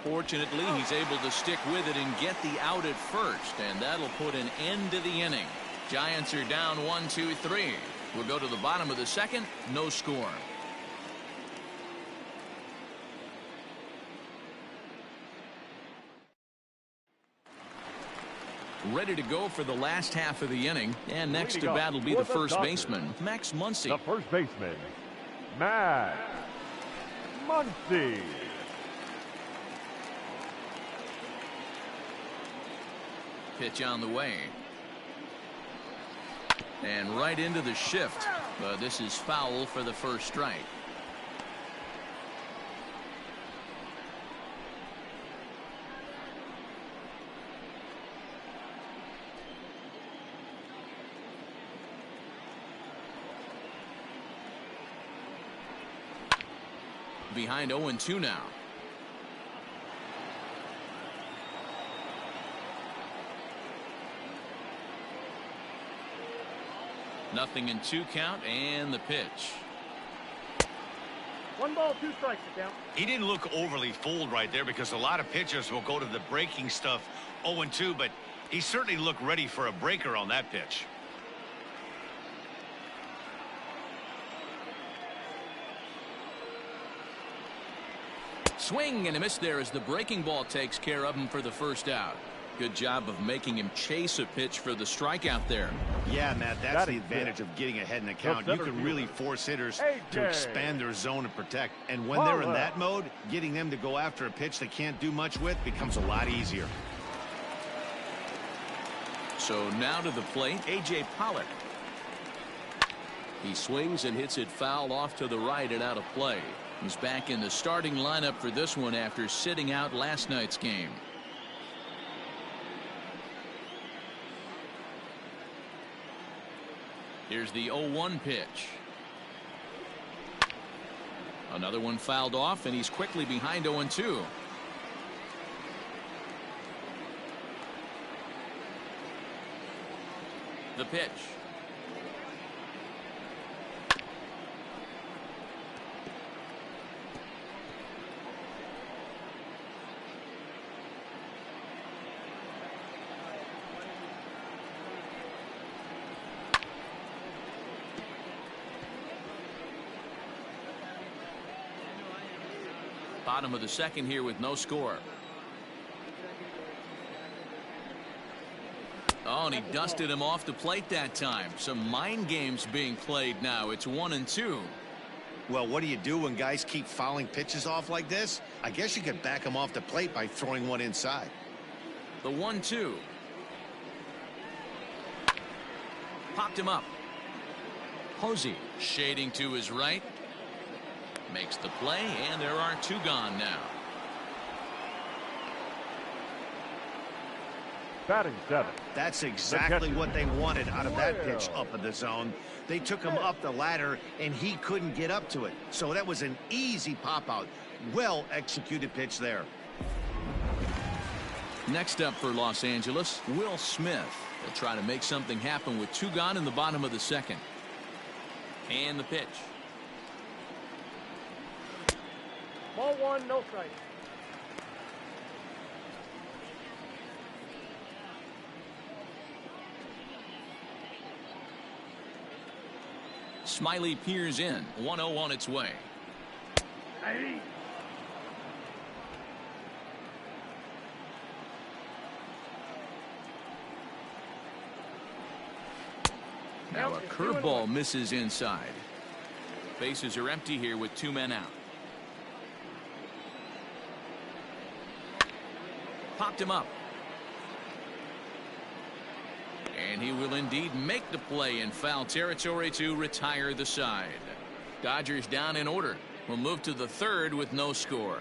[SPEAKER 4] Fortunately, he's able to stick with it and get the out at first, and that'll put an end to the inning. Giants are down 1-2-3. We'll go to the bottom of the second. No score. Ready to go for the last half of the inning. And next to bat will be the first baseman, Max Muncy.
[SPEAKER 5] The first baseman, Max Muncy.
[SPEAKER 4] Pitch on the way. And right into the shift. But this is foul for the first strike. Behind 0-2 now. Nothing in 2 count, and the pitch.
[SPEAKER 11] 1 ball, 2 strikes to count.
[SPEAKER 6] He didn't look overly fooled right there because a lot of pitchers will go to the breaking stuff 0-2, but he certainly looked ready for a breaker on that pitch.
[SPEAKER 4] Swing and a miss there as the breaking ball takes care of him for the first out. Good job of making him chase a pitch for the strikeout there.
[SPEAKER 6] Yeah, Matt, that's the advantage of getting ahead in the count. You can really force hitters to expand their zone and protect. And when they're in that mode, getting them to go after a pitch they can't do much with becomes a lot easier.
[SPEAKER 4] So now to the plate, A.J. Pollock. He swings and hits it foul off to the right and out of play. He's back in the starting lineup for this one after sitting out last night's game. Here's the 0-1 pitch. Another one fouled off, and he's quickly behind 0-2. The pitch. Bottom of the second here with no score. Oh, and he dusted him off the plate that time. Some mind games being played now. It's 1-2.
[SPEAKER 6] Well, what do you do when guys keep fouling pitches off like this? I guess you could back them off the plate by throwing one inside.
[SPEAKER 4] The 1-2. Popped him up. Posey shading to his right. Makes the play, and there are 2 gone now.
[SPEAKER 5] Batting 7.
[SPEAKER 6] That's exactly what they wanted out of that pitch up in the zone. They took him up the ladder, and he couldn't get up to it. So that was an easy pop-out. Well-executed pitch there.
[SPEAKER 4] Next up for Los Angeles, Will Smith. They'll try to make something happen with 2 gone in the bottom of the 2nd. And the pitch.
[SPEAKER 11] Ball 1, no strike.
[SPEAKER 4] Smiley peers in. 1-0 on its way.
[SPEAKER 11] Hey.
[SPEAKER 4] Now a curveball misses inside. Bases are empty here with 2 men out. Popped him up. And he will indeed make the play in foul territory to retire the side. Dodgers down in order. We'll move to the 3rd with no score.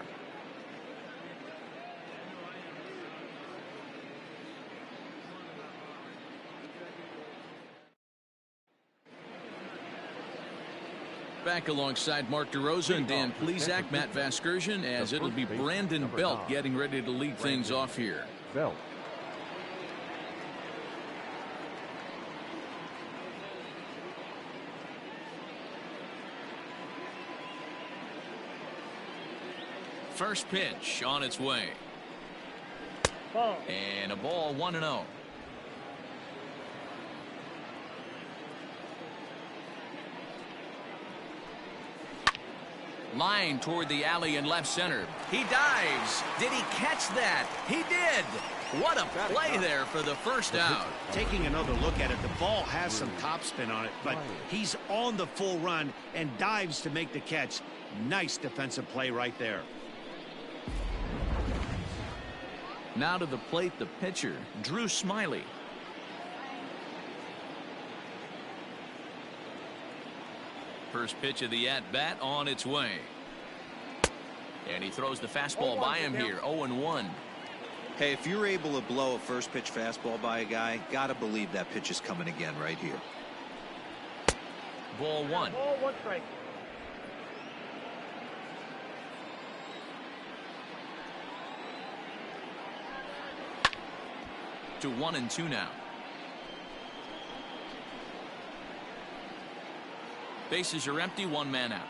[SPEAKER 4] Back alongside Mark DeRosa and Dan Plesac, Matt Vasgersian, as it'll be Brandon Belt getting ready to lead things off here.
[SPEAKER 5] Belt.
[SPEAKER 4] First pitch on its way.
[SPEAKER 11] Ball.
[SPEAKER 4] And a ball, 1-0. Line toward the alley in left center. He dives. Did he catch that? He did. What a play there for the first out.
[SPEAKER 6] Taking another look at it, the ball has some topspin on it, but he's on the full run and dives to make the catch. Nice defensive play right there.
[SPEAKER 4] Now to the plate, the pitcher, Drew Smiley. First pitch of the at-bat on its way. And he throws the fastball by him here, 0-1.
[SPEAKER 3] Hey, if you're able to blow a first pitch fastball by a guy, gotta believe that pitch is coming again right here.
[SPEAKER 4] Ball 1.
[SPEAKER 11] Ball 1 strike.
[SPEAKER 4] To 1-2 now. Bases are empty, 1 man out.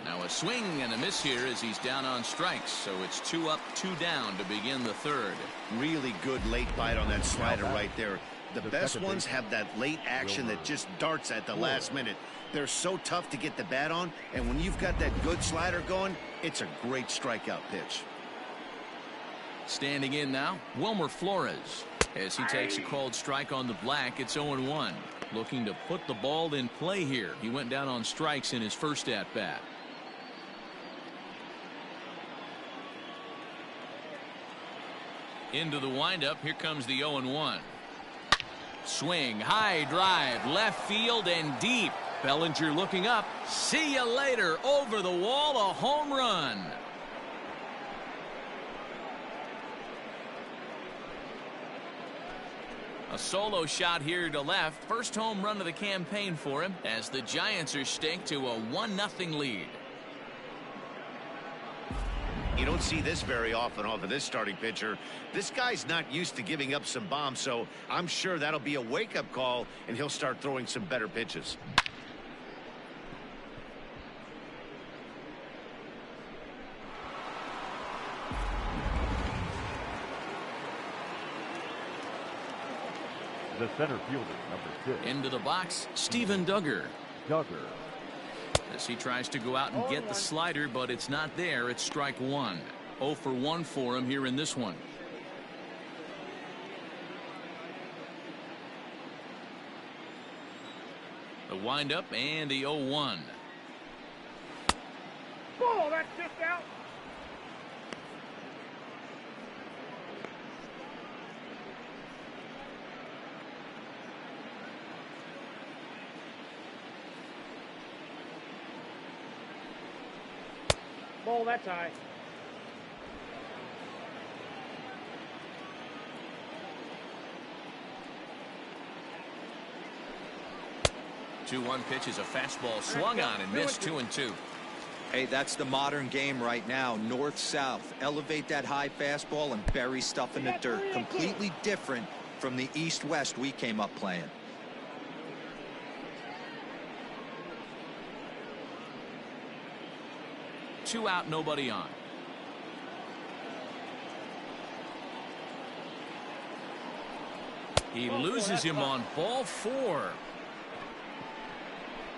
[SPEAKER 4] Now a swing and a miss here as he's down on strikes. So it's 2 up, 2 down to begin the 3rd.
[SPEAKER 6] Really good late bite on that slider right there. The best ones have that late action that just darts at the last minute. They're so tough to get the bat on, and when you've got that good slider going, it's a great strikeout pitch.
[SPEAKER 4] Standing in now, Wilmer Flores. As he takes a called strike on the black, it's 0-1. Looking to put the ball in play here. He went down on strikes in his first at-bat. Into the windup, here comes the 0-1. Swing, high drive, left field and deep. Bellinger looking up. See you later. Over the wall, a home run. A solo shot here to left. First home run of the campaign for him as the Giants are staked to a 1-0 lead.
[SPEAKER 6] You don't see this very often off of this starting pitcher. This guy's not used to giving up some bombs, so I'm sure that'll be a wake-up call, and he'll start throwing some better pitches.
[SPEAKER 5] The center fielder, number 6.
[SPEAKER 4] Into the box, Steven Duggar.
[SPEAKER 5] Duggar.
[SPEAKER 4] As he tries to go out and get the slider, but it's not there. It's strike 1. 0 for 1 for him here in this one. The windup and the 0-1.
[SPEAKER 11] Ball, that's just out. Ball, that's high.
[SPEAKER 4] 2-1 pitch is a fastball swung on and missed 2-2.
[SPEAKER 3] Hey, that's the modern game right now. North-south. Elevate that high fastball and bury stuff in the dirt. Completely different from the east-west we came up playing.
[SPEAKER 4] Two out, nobody on. He loses him on ball 4.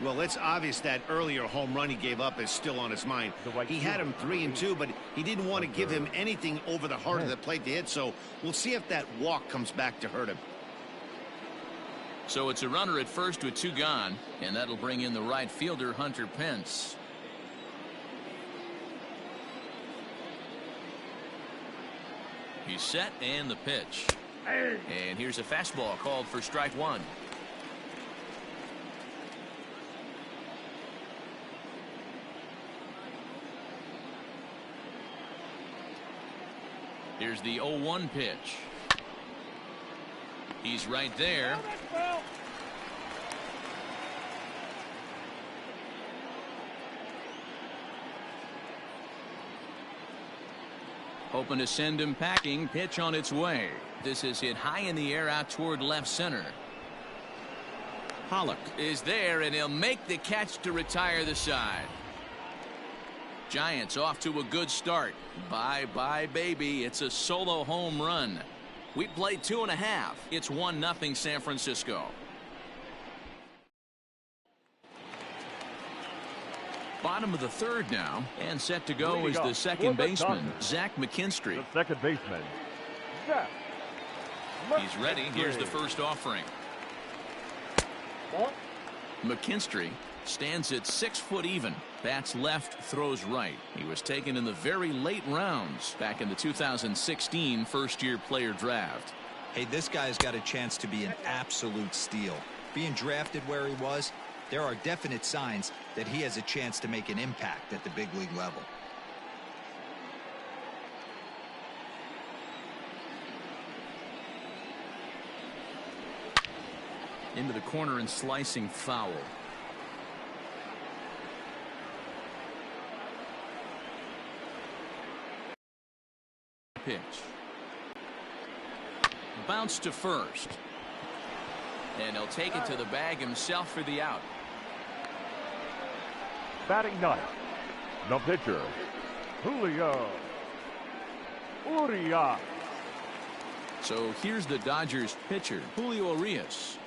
[SPEAKER 6] Well, it's obvious that earlier home run he gave up is still on his mind. He had him 3-2, but he didn't want to give him anything over the heart of the plate to hit, so we'll see if that walk comes back to hurt him.
[SPEAKER 4] So it's a runner at first with 2 gone, and that'll bring in the right fielder, Hunter Pence. He's set, and the pitch. And here's a fastball called for strike 1. Here's the 0-1 pitch. He's right there. Hoping to send him packing. Pitch on its way. This is hit high in the air out toward left center. Pollock is there, and he'll make the catch to retire the side. Giants off to a good start. Bye-bye, baby. It's a solo home run. We played 2.5. It's 1-0 San Francisco. Bottom of the third now, and set to go is the second baseman, Zach McKinstry.
[SPEAKER 5] The second baseman, Zach.
[SPEAKER 4] He's ready. Here's the first offering. McKinstry stands at 6 foot even. Bats left, throws right. He was taken in the very late rounds back in the 2016 first-year player draft.
[SPEAKER 3] Hey, this guy's got a chance to be an absolute steal. Being drafted where he was, there are definite signs that he has a chance to make an impact at the big league level.
[SPEAKER 4] Into the corner and slicing foul. Pitch. Bounce to first. And he'll take it to the bag himself for the out.
[SPEAKER 5] Batting ninth, the pitcher, Julio Urias.
[SPEAKER 4] So here's the Dodgers pitcher, Julio Urias.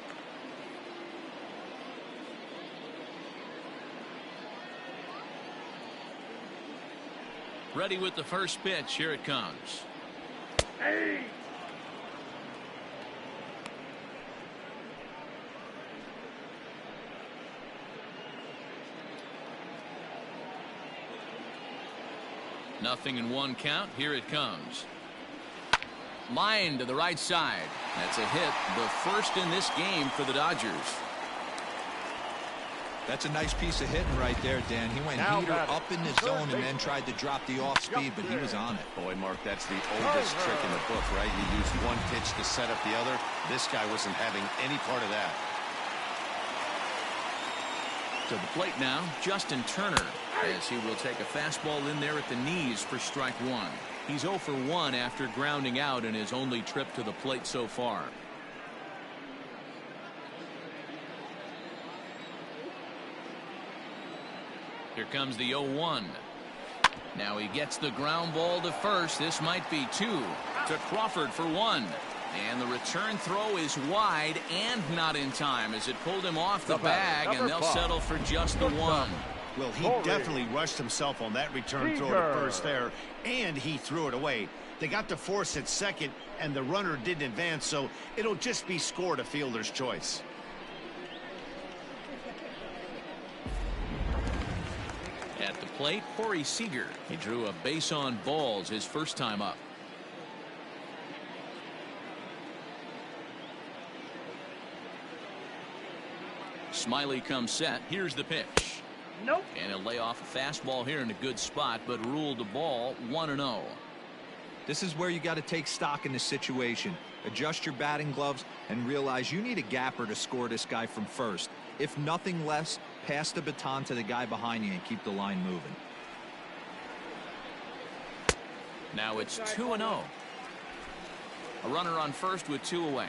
[SPEAKER 4] Ready with the first pitch. Here it comes.
[SPEAKER 11] Hey!
[SPEAKER 4] Nothing in 1 count. Here it comes. Line to the right side. That's a hit. The first in this game for the Dodgers.
[SPEAKER 3] That's a nice piece of hitting right there, Dan. He went heater up in the zone and then tried to drop the off speed, but he was on it.
[SPEAKER 6] Boy, Mark, that's the oldest trick in the book, right? You use one pitch to set up the other. This guy wasn't having any part of that.
[SPEAKER 4] To the plate now, Justin Turner, as he will take a fastball in there at the knees for strike 1. He's 0 for 1 after grounding out in his only trip to the plate so far. Here comes the 0-1. Now he gets the ground ball to first. This might be 2 to Crawford for 1. And the return throw is wide and not in time as it pulled him off the bag, and they'll settle for just the 1.
[SPEAKER 6] Well, he definitely rushed himself on that return throw to first there, and he threw it away. They got to force at second, and the runner didn't advance, so it'll just be scored a fielder's choice.
[SPEAKER 4] At the plate, Corey Seager. He drew a base on balls his first time up. Smiley comes set. Here's the pitch.
[SPEAKER 11] Nope.
[SPEAKER 4] And he'll lay off a fastball here in a good spot, but ruled the ball 1-0.
[SPEAKER 3] This is where you got to take stock in this situation. Adjust your batting gloves and realize you need a gapper to score this guy from first. If nothing less, pass the baton to the guy behind you and keep the line moving.
[SPEAKER 4] Now it's 2-0. A runner on first with 2 away.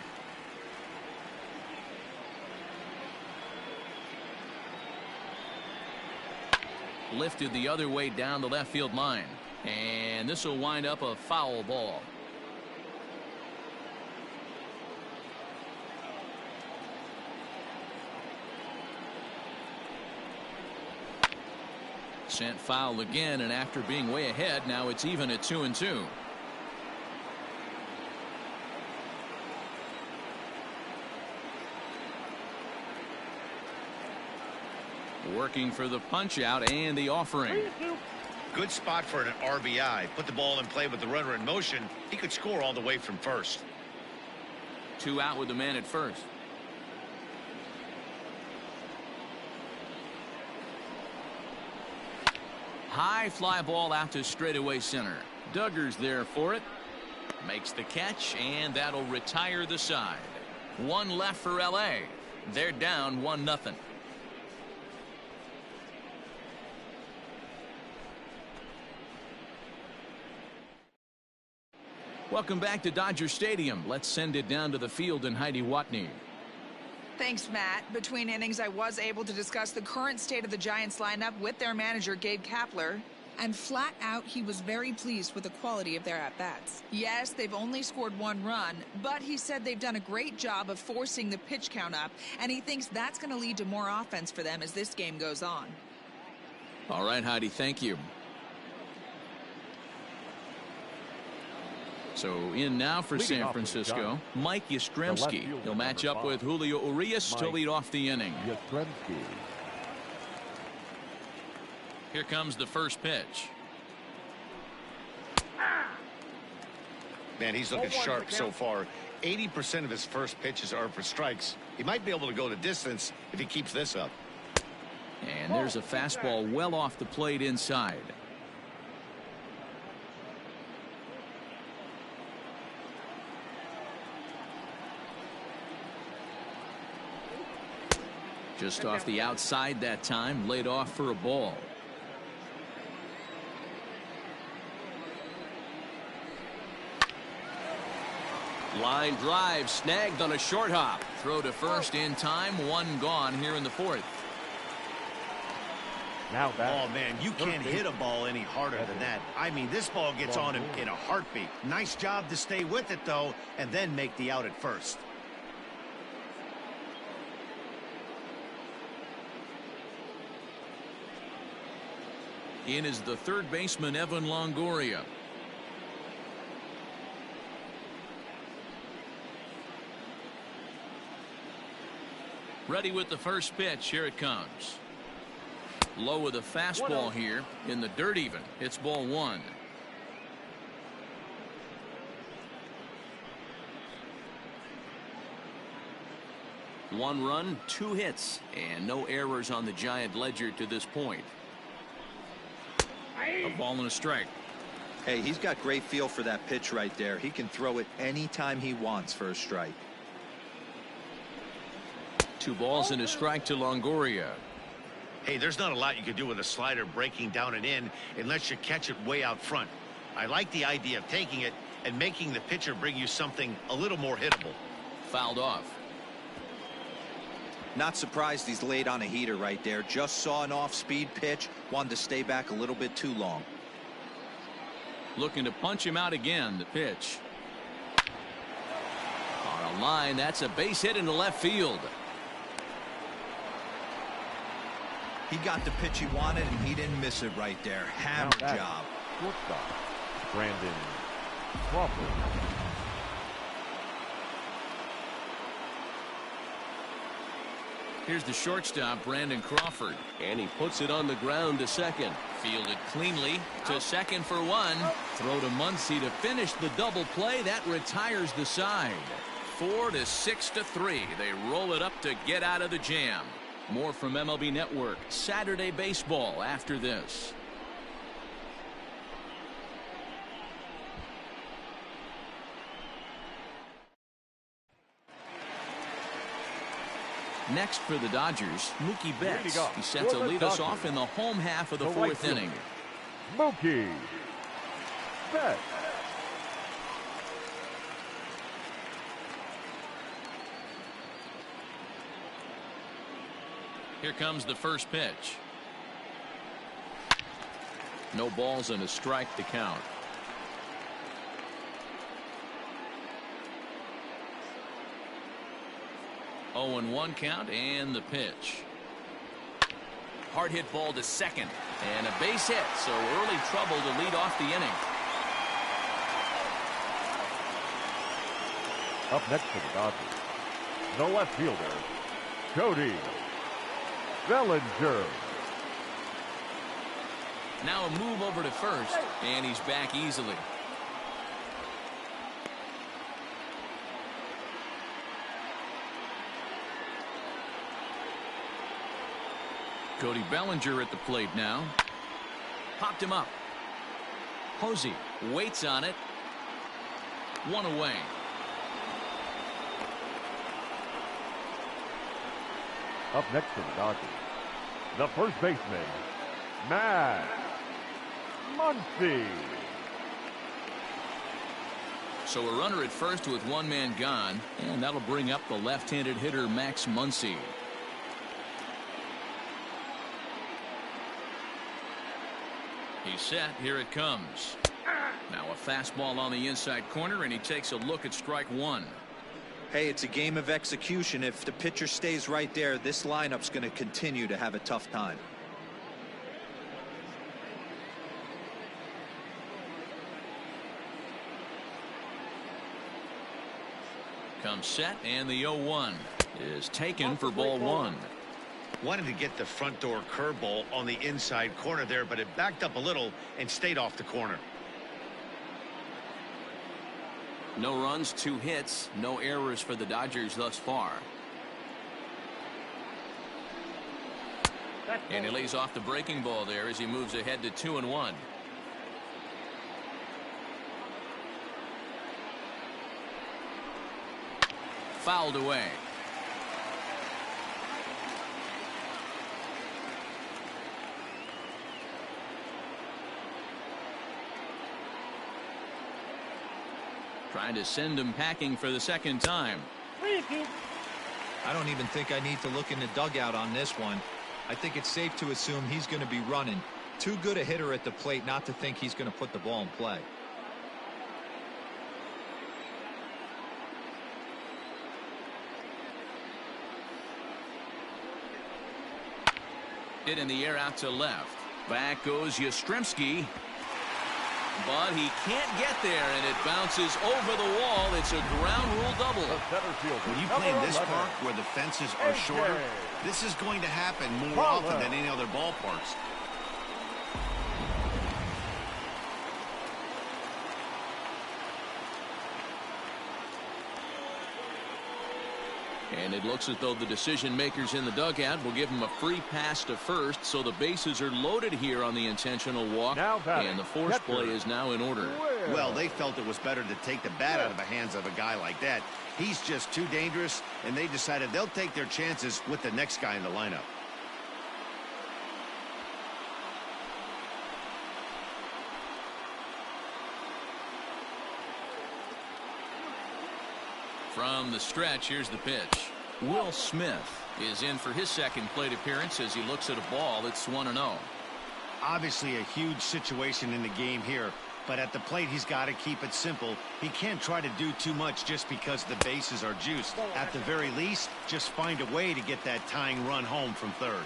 [SPEAKER 4] Lifted the other way down the left field line. And this will wind up a foul ball. Sent foul again, and after being way ahead, now it's even at 2-2. Working for the punch out and the offering.
[SPEAKER 6] Good spot for an RBI. Put the ball in play with the runner in motion. He could score all the way from first.
[SPEAKER 4] 2 out with the man at first. High fly ball out to straightaway center. Duggar's there for it. Makes the catch, and that'll retire the side. 1 left for LA. They're down 1-0. Welcome back to Dodger Stadium. Let's send it down to the field and Heidi Watney.
[SPEAKER 12] Thanks, Matt. Between innings, I was able to discuss the current state of the Giants lineup with their manager, Gabe Kapler. And flat out, he was very pleased with the quality of their at-bats. Yes, they've only scored 1 run, but he said they've done a great job of forcing the pitch count up, and he thinks that's going to lead to more offense for them as this game goes on.
[SPEAKER 4] All right, Heidi, thank you. So in now for San Francisco, Mike Yastrzemski. He'll match up with Julio Urias to lead off the inning. Here comes the first pitch.
[SPEAKER 6] Man, he's looking sharp so far. 80% of his first pitches are for strikes. He might be able to go the distance if he keeps this up.
[SPEAKER 4] And there's a fastball well off the plate inside. Just off the outside that time, laid off for a ball. Line drive snagged on a short hop. Throw to first in time. 1 gone here in the 4th.
[SPEAKER 6] Now that. Oh, man, you can't hit a ball any harder than that. I mean, this ball gets on him in a heartbeat. Nice job to stay with it, though, and then make the out at first.
[SPEAKER 4] In is the 3rd baseman, Evan Longoria. Ready with the first pitch. Here it comes. Low with a fastball here in the dirt even. It's ball 1. One run, 2 hits, and no errors on the Giant ledger to this point. A ball and a strike.
[SPEAKER 3] Hey, he's got great feel for that pitch right there. He can throw it anytime he wants for a strike.
[SPEAKER 4] 2 balls and a strike to Longoria.
[SPEAKER 6] Hey, there's not a lot you can do with a slider breaking down and in unless you catch it way out front. I like the idea of taking it and making the pitcher bring you something a little more hittable.
[SPEAKER 4] Fouled off.
[SPEAKER 3] Not surprised he's laid on a heater right there. Just saw an off-speed pitch. Wanted to stay back a little bit too long.
[SPEAKER 4] Looking to punch him out again. The pitch. On a line. That's a base hit into left field.
[SPEAKER 3] He got the pitch he wanted, and he didn't miss it right there. Hammer job.
[SPEAKER 5] Shortstop, Brandon Crawford.
[SPEAKER 4] Here's the shortstop, Brandon Crawford. And he puts it on the ground to second. Fielded cleanly to second for 1. Throw to Muncy to finish the double play. That retires the side. 4-6-3. They roll it up to get out of the jam. More from MLB Network Saturday Baseball after this. Next for the Dodgers, Mookie Betts. He's set to lead us off in the home half of the fourth inning.
[SPEAKER 5] Mookie Betts.
[SPEAKER 4] Here comes the first pitch. No balls and a strike to count. 0-1 count and the pitch. Hard hit ball to second and a base hit, so early trouble to lead off the inning.
[SPEAKER 5] Up next for the Dodgers, the left fielder, Cody Bellinger.
[SPEAKER 4] Now a move over to first, and he's back easily. Cody Bellinger at the plate now. Popped him up. Posey waits on it. One away.
[SPEAKER 5] Up next for the Dodgers, the first baseman, Matt Muncy.
[SPEAKER 4] So a runner at first with one man gone, and that'll bring up the left-handed hitter Max Muncy. He's set. Here it comes. Now a fastball on the inside corner, and he takes a look at strike one.
[SPEAKER 3] Hey, it's a game of execution. If the pitcher stays right there, this lineup's going to continue to have a tough time.
[SPEAKER 4] Comes set, and the 0-1 is taken for ball one.
[SPEAKER 6] Wanted to get the front door curveball on the inside corner there, but it backed up a little and stayed off the corner.
[SPEAKER 4] No runs, 2 hits, no errors for the Dodgers thus far. And he lays off the breaking ball there as he moves ahead to 2-1. Fouled away. Trying to send him packing for the second time.
[SPEAKER 3] I don't even think I need to look in the dugout on this one. I think it's safe to assume he's going to be running. Too good a hitter at the plate not to think he's going to put the ball in play.
[SPEAKER 4] Hit in the air out to left. Back goes Yastrzemski. But he can't get there, and it bounces over the wall. It's a ground rule double.
[SPEAKER 6] When you play in this park where the fences are shorter, this is going to happen more often than any other ballparks.
[SPEAKER 4] And it looks as though the decision makers in the dugout will give him a free pass to first, so the bases are loaded here on the intentional walk, and the force play is now in order.
[SPEAKER 6] Well, they felt it was better to take the bat out of the hands of a guy like that. He's just too dangerous, and they decided they'll take their chances with the next guy in the lineup.
[SPEAKER 4] From the stretch, here's the pitch. Will Smith is in for his second plate appearance as he looks at a ball that's 1-0.
[SPEAKER 6] Obviously a huge situation in the game here, but at the plate he's got to keep it simple. He can't try to do too much just because the bases are juiced. At the very least, just find a way to get that tying run home from third.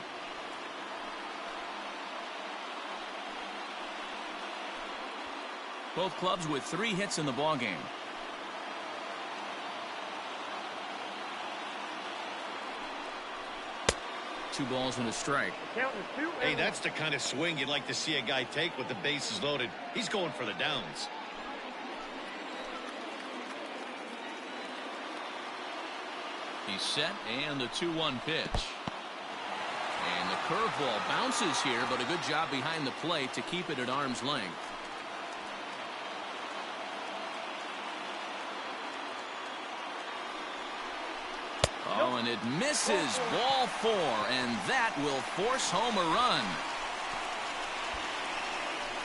[SPEAKER 4] Both clubs with 3 hits in the ballgame. Two balls and a strike.
[SPEAKER 6] Hey, that's the kind of swing you'd like to see a guy take with the bases loaded. He's going for the downs.
[SPEAKER 4] He's set, and the 2-1 pitch. Curveball bounces here, but a good job behind the plate to keep it at arm's length. Oh, and it misses. Ball 4, and that will force home a run.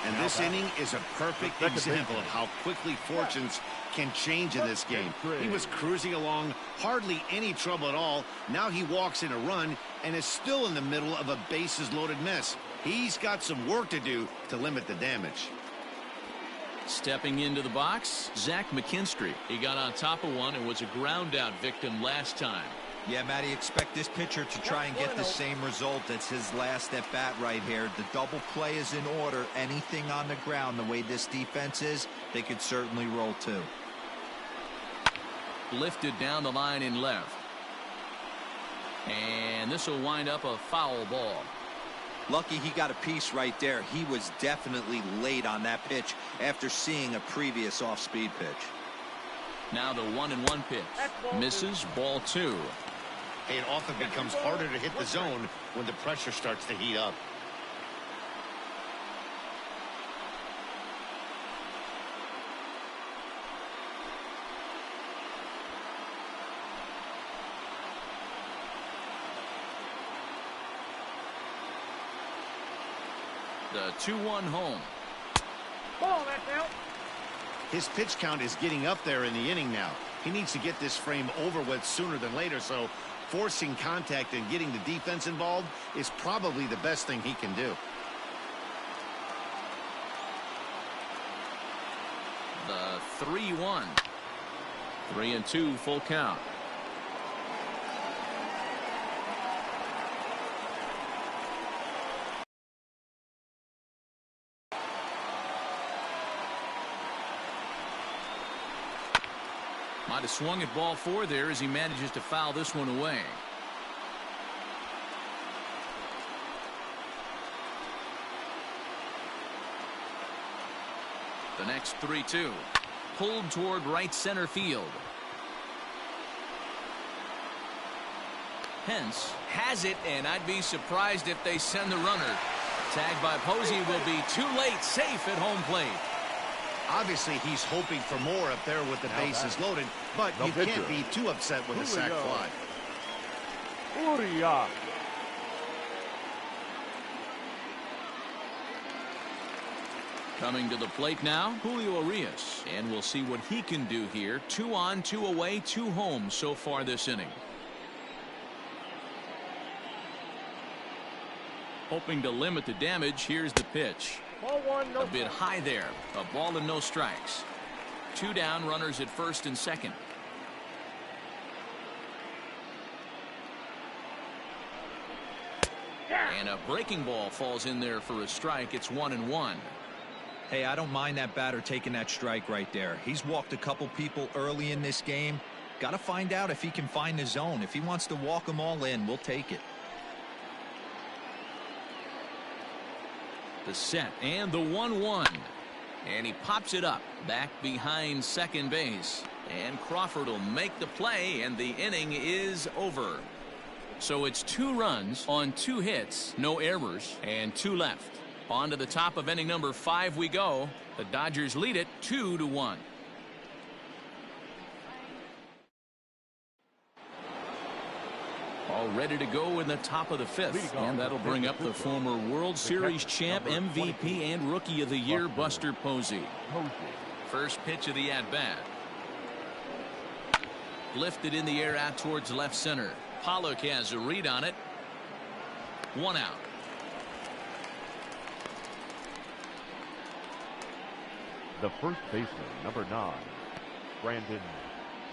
[SPEAKER 6] And this inning is a perfect example of how quickly fortunes can change in this game. He was cruising along, hardly any trouble at all. Now he walks in a run and is still in the middle of a bases-loaded mess. He's got some work to do to limit the damage.
[SPEAKER 4] Stepping into the box, Zach McKinstry. He got on top of one and was a ground-out victim last time.
[SPEAKER 3] Yeah, Matty, expect this pitcher to try and get the same result as his last at-bat right here. The double play is in order. Anything on the ground, the way this defense is, they could certainly roll too.
[SPEAKER 4] Lifted down the line in left. And this will wind up a foul ball.
[SPEAKER 3] Lucky he got a piece right there. He was definitely late on that pitch after seeing a previous off-speed pitch.
[SPEAKER 4] Now the 1-1 pitch. Misses. Ball 2.
[SPEAKER 6] It often becomes harder to hit the zone when the pressure starts to heat up.
[SPEAKER 4] The 2-1 home.
[SPEAKER 11] Ball, that's out.
[SPEAKER 6] His pitch count is getting up there in the inning now. He needs to get this frame over with sooner than later, so forcing contact and getting the defense involved is probably the best thing he can do.
[SPEAKER 4] The 3-1. 3-2 full count. Might have swung at ball 4 there as he manages to foul this one away. The next 3-2. Pulled toward right center field. Hence has it, and I'd be surprised if they send the runner. Tagged by Posey will be too late, safe at home plate.
[SPEAKER 6] Obviously, he's hoping for more up there with the bases loaded, but you can't be too upset with a sac fly.
[SPEAKER 5] Uriah.
[SPEAKER 4] Coming to the plate now, Julio Urias, and we'll see what he can do here. 2 on, 2 away, 2 home so far this inning. Hoping to limit the damage. Here's the pitch.
[SPEAKER 11] Ball 1, no
[SPEAKER 4] a bit high there. A ball and no strikes. 2 down, runners at first and second. And a breaking ball falls in there for a strike. It's 1-1.
[SPEAKER 3] Hey, I don't mind that batter taking that strike right there. He's walked a couple people early in this game. Got to find out if he can find the zone. If he wants to walk them all in, we'll take it.
[SPEAKER 4] The set and the 1-1, and he pops it up back behind second base, and Crawford will make the play, and the inning is over. So it's 2 runs on 2 hits, no errors, and 2 left. On to the top of inning number 5 we go. The Dodgers lead it 2-1. All ready to go in the top of the 5th, and that'll bring up the former World Series champ, MVP, and Rookie of the Year, Buster Posey. First pitch of the at-bat. Lifted in the air out towards left center. Pollock has a read on it. 1 out.
[SPEAKER 5] The first baseman, number 9, Brandon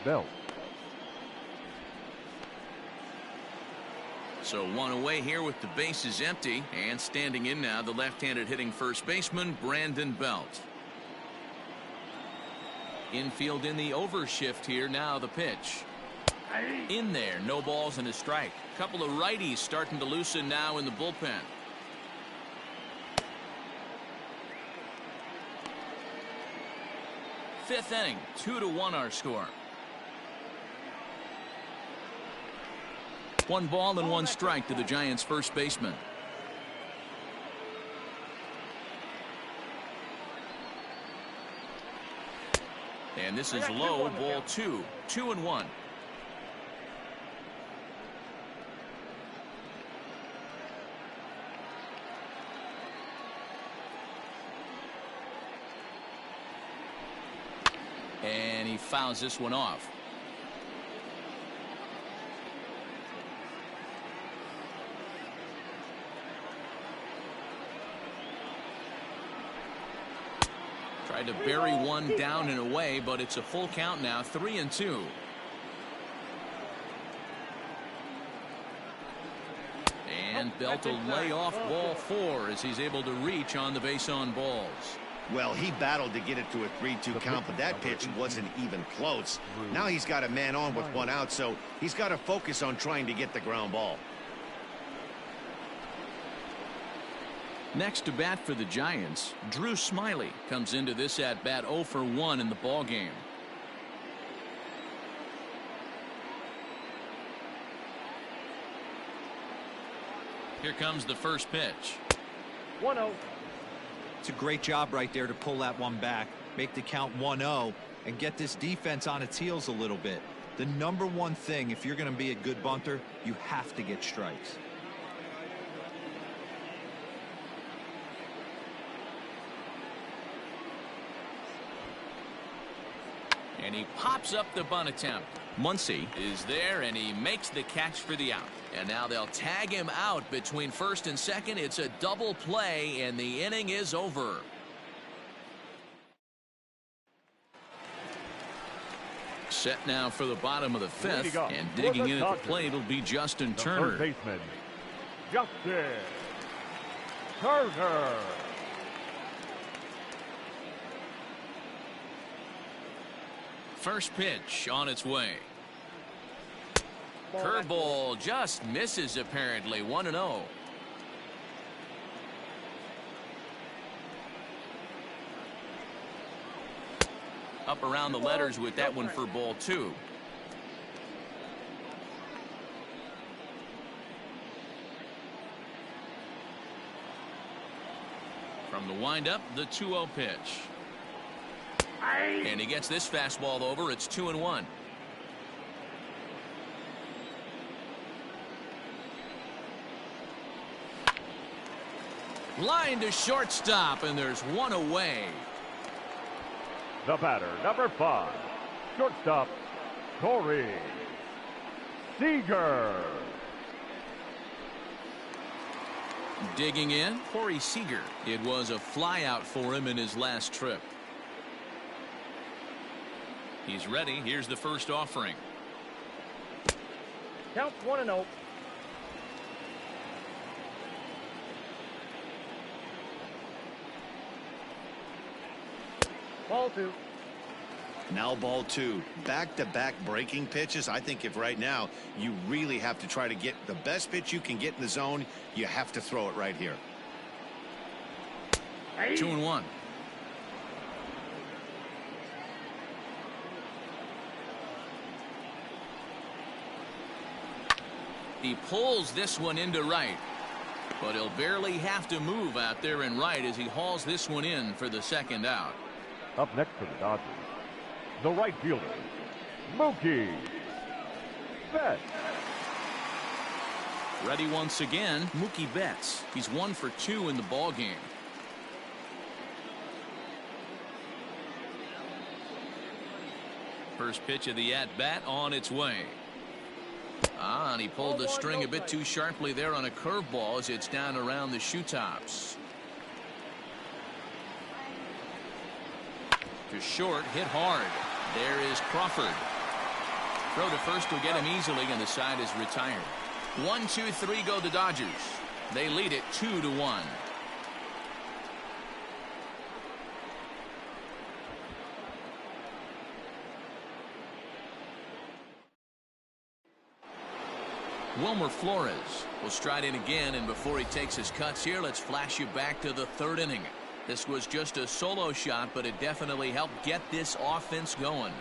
[SPEAKER 5] Belt.
[SPEAKER 4] So 1 away here with the bases empty, and standing in now the left-handed hitting first baseman Brandon Belt. Infield in the overshift here. Now the pitch. In there, no balls and a strike. Couple of righties starting to loosen now in the bullpen. Fifth inning, 2-1 our score. 1 ball and 1 strike to the Giants first baseman. And this is low, ball 2. 2-1. And he fouls this one off. Tried to bury one down and away, but it's a full count now, 3-2. And Belt will lay off ball 4 as he's able to reach on the base on balls.
[SPEAKER 6] Well, he battled to get it to a 3-2 count, but that pitch wasn't even close. Now he's got a man on with one out, so he's got to focus on trying to get the ground ball.
[SPEAKER 4] Next to bat for the Giants, Drew Smiley comes into this at bat 0 for 1 in the ball game. Here comes the first pitch.
[SPEAKER 11] 1-0.
[SPEAKER 3] It's a great job right there to pull that one back, make the count 1-0, and get this defense on its heels a little bit. The number one thing, if you're going to be a good bunter, you have to get strikes.
[SPEAKER 4] And he pops up the bunt attempt. Muncy is there, and he makes the catch for the out. And now they'll tag him out between first and second. It's a double play, and the inning is over. Set now for the bottom of the fifth, and digging in at the plate will be Justin Turner.
[SPEAKER 5] Third baseman, Justin Turner.
[SPEAKER 4] First pitch on its way. Curveball just misses apparently. 1-0. Up around the letters with that one for ball 2. From the windup, the 2-0 pitch. And he gets this fastball over. It's 2-1. Line to shortstop, and there's one away.
[SPEAKER 5] The batter, number 5, shortstop, Corey Seager.
[SPEAKER 4] Digging in, Corey Seager. It was a flyout for him in his last trip. He's ready. Here's the first offering.
[SPEAKER 11] Count 1-0. Ball 2.
[SPEAKER 6] Now ball 2. Back-to-back breaking pitches. I think if right now you really have to try to get the best pitch you can get in the zone, you have to throw it right here.
[SPEAKER 4] 2-1. He pulls this one into right, but he'll barely have to move out there in right as he hauls this one in for the second out.
[SPEAKER 5] Up next for the Dodgers, the right fielder, Mookie Betts.
[SPEAKER 4] Ready once again, Mookie Betts. He's 1 for 2 in the ball game. First pitch of the at-bat on its way. And he pulled the string a bit too sharply there on a curveball as it's down around the shoe tops. To short, hit hard. There is Crawford. Throw to first will get him easily, and the side is retired. 1-2-3 go the Dodgers. They lead it 2-1. Wilmer Flores will stride in again, and before he takes his cuts here, let's flash you back to the third inning. This was just a solo shot, but it definitely helped get this offense going.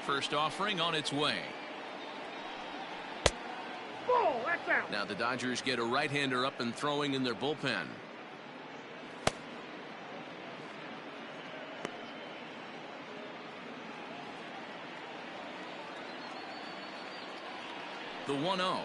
[SPEAKER 4] First offering on its way.
[SPEAKER 7] Now the Dodgers get a right-hander up and throwing in their bullpen. The 1-0.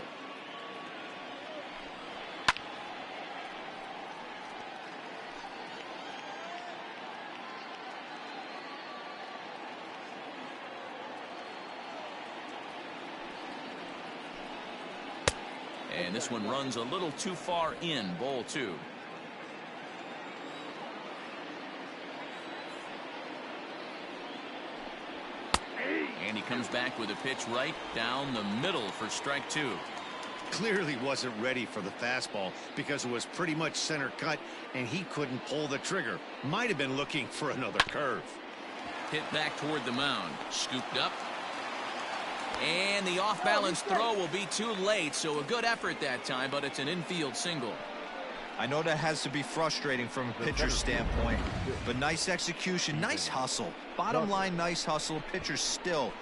[SPEAKER 7] And this one runs a little too far in, ball 2. And he comes back with a pitch right down the middle for strike 2.
[SPEAKER 6] Clearly wasn't ready for the fastball because it was pretty much center cut and he couldn't pull the trigger. Might have been looking for another curve.
[SPEAKER 7] Hit back toward the mound. Scooped up. And the off-balance throw will be too late, so a good effort that time, but it's an infield single.
[SPEAKER 3] I know that has to be frustrating from a pitcher's standpoint, but nice execution, nice hustle. Bottom line, nice hustle. Pitcher's still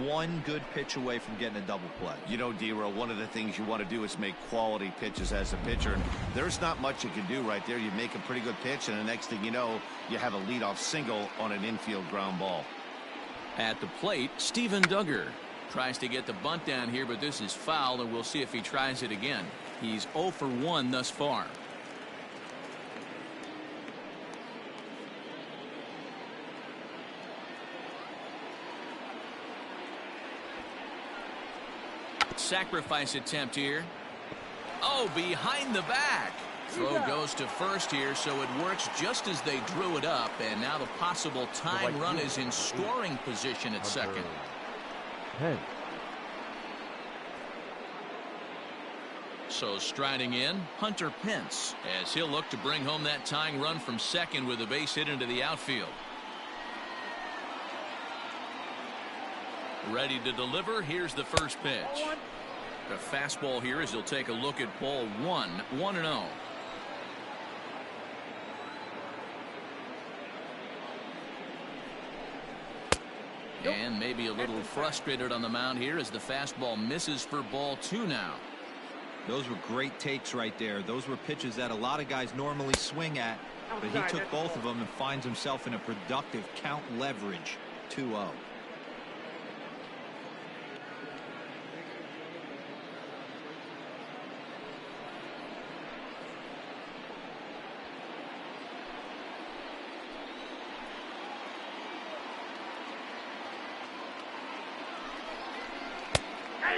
[SPEAKER 3] one good pitch away from getting a double play.
[SPEAKER 6] You know, D-Row, one of the things you want to do is make quality pitches as a pitcher. There's not much you can do right there. You make a pretty good pitch, and the next thing you know, you have a leadoff single on an infield ground ball.
[SPEAKER 7] At the plate, Steven Duggar tries to get the bunt down here, but this is foul, and we'll see if he tries it again. He's 0 for 1 thus far. Sacrifice attempt here. Oh, behind the back. Throw goes to first here, so it works just as they drew it up, and now the possible time run is in scoring position at second. So striding in, Hunter Pence, as he'll look to bring home that tying run from second with a base hit into the outfield. Ready to deliver. Here's the first pitch. The fastball here as he'll take a look at ball 1, 1-0. And maybe a little frustrated on the mound here as the fastball misses for ball 2 now.
[SPEAKER 3] Those were great takes right there. Those were pitches that a lot of guys normally swing at, but he took both of them and finds himself in a productive count leverage 2-0.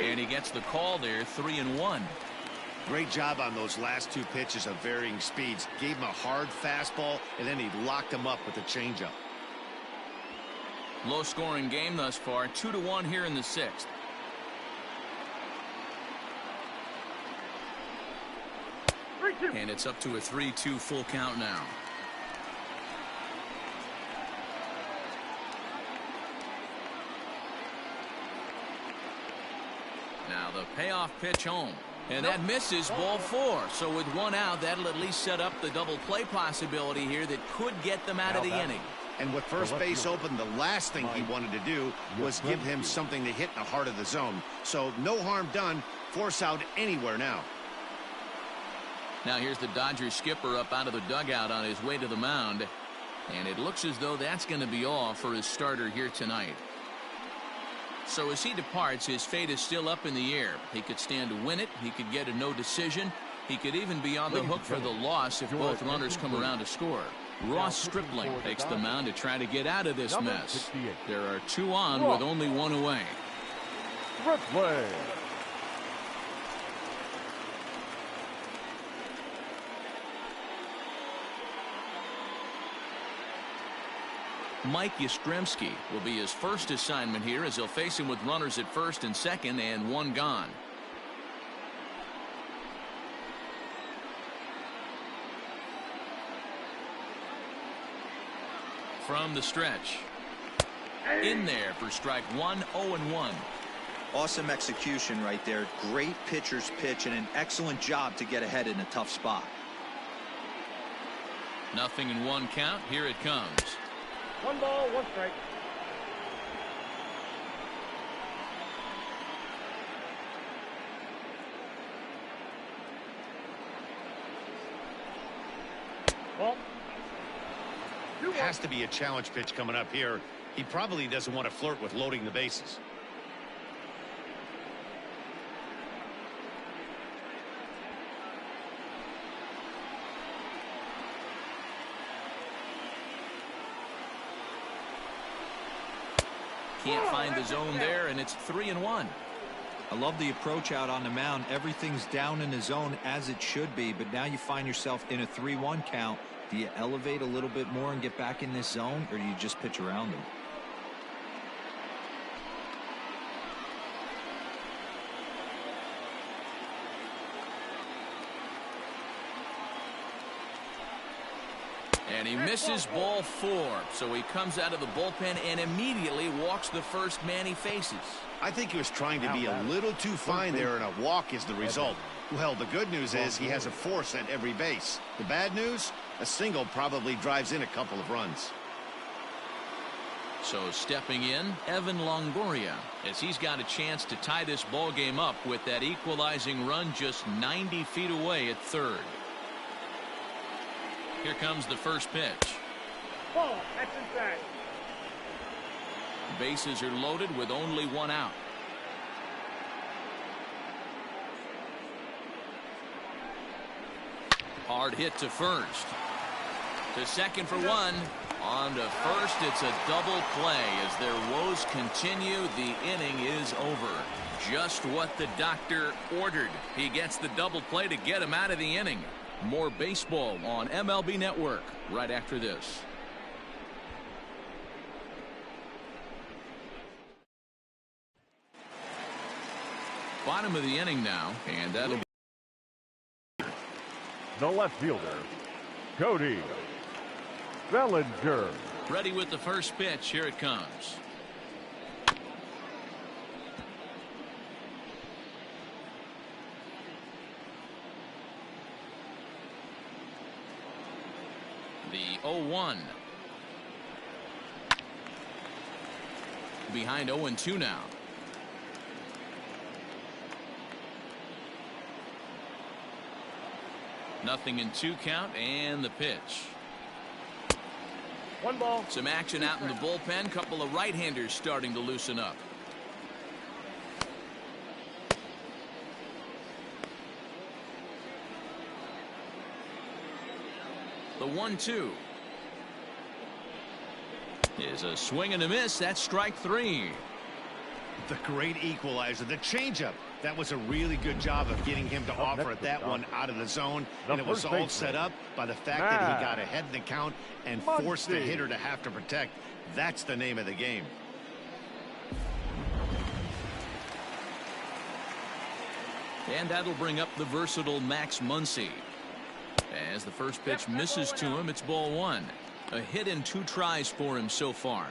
[SPEAKER 7] And he gets the call there, 3-1.
[SPEAKER 6] Great job on those last 2 pitches of varying speeds. Gave him a hard fastball, and then he locked him up with a changeup.
[SPEAKER 7] Low scoring game thus far, 2-1 here in the 6th. And it's up to a 3-2 full count now. Now the payoff pitch home. And that misses, ball 4. So with 1 out, that'll at least set up the double play possibility here that could get them out of the inning.
[SPEAKER 6] And with first base open, the last thing he wanted to do was give him something to hit in the heart of the zone. So no harm done. Force out anywhere now.
[SPEAKER 7] Now here's the Dodgers skipper up out of the dugout on his way to the mound. And it looks as though that's going to be all for his starter here tonight. So as he departs, his fate is still up in the air. He could stand to win it. He could get a no decision. He could even be on the hook for the loss if both runners come around to score. Ross Stripling takes the mound to try to get out of this mess. There are 2 on with only 1 away. Mike Yastrzemski will be his first assignment here as he'll face him with runners at first and second and 1 gone. From the stretch. In there for strike 1, 0-1.
[SPEAKER 3] Awesome execution right there. Great pitcher's pitch and an excellent job to get ahead in a tough spot.
[SPEAKER 7] 0-1 count. Here it comes.
[SPEAKER 11] 1 ball, 1 strike. Ball.
[SPEAKER 6] Has to be a challenge pitch coming up here. He probably doesn't want to flirt with loading the bases.
[SPEAKER 7] Can't find the zone there, and it's 3-1.
[SPEAKER 3] I love the approach out on the mound. Everything's down in the zone as it should be, but now you find yourself in a 3-1 count. Do you elevate a little bit more and get back in this zone, or do you just pitch around them?
[SPEAKER 7] And he misses ball 4, so he comes out of the bullpen and immediately walks the first man he faces.
[SPEAKER 6] I think he was trying to be a little too fine there, and a walk is the result. Well, the good news is he has a force at every base. The bad news, a single probably drives in a couple of runs.
[SPEAKER 7] So stepping in, Evan Longoria, as he's got a chance to tie this ball game up with that equalizing run just 90 feet away at third. Here comes the first pitch.
[SPEAKER 11] Ball. That's inside.
[SPEAKER 7] Bases are loaded with only one out. Hard hit to first. To second for one. On to first, it's a double play as their woes continue. The inning is over. Just what the doctor ordered. He gets the double play to get him out of the inning. More baseball on MLB Network right after this. Bottom of the inning now, and that'll be
[SPEAKER 5] the left fielder, Cody Bellinger.
[SPEAKER 7] Ready with the first pitch. Here it comes. The 0-1. Behind 0-2 now. Nothing in 2 count, and the pitch.
[SPEAKER 11] 1 ball.
[SPEAKER 7] Some action out in the bullpen. Couple of right-handers starting to loosen up. The 1-2 is a swing and a miss. That's strike 3.
[SPEAKER 6] The great equalizer, the changeup. That was a really good job of getting him to offer at that one out of the zone. And it was all set up by the fact that he got ahead in the count and forced the hitter to have to protect. That's the name of the game.
[SPEAKER 7] And that'll bring up the versatile Max Muncy. As the first pitch misses to him, it's ball 1. A hit in 2 tries for him so far.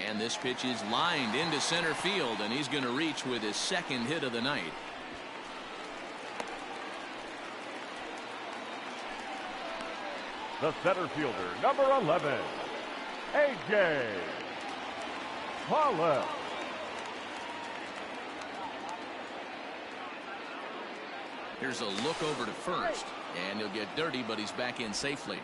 [SPEAKER 7] And this pitch is lined into center field, and he's going to reach with his second hit of the night.
[SPEAKER 5] The center fielder, number 11, A.J. Pollock.
[SPEAKER 7] Here's a look over to first, and he'll get dirty, but he's back in safely.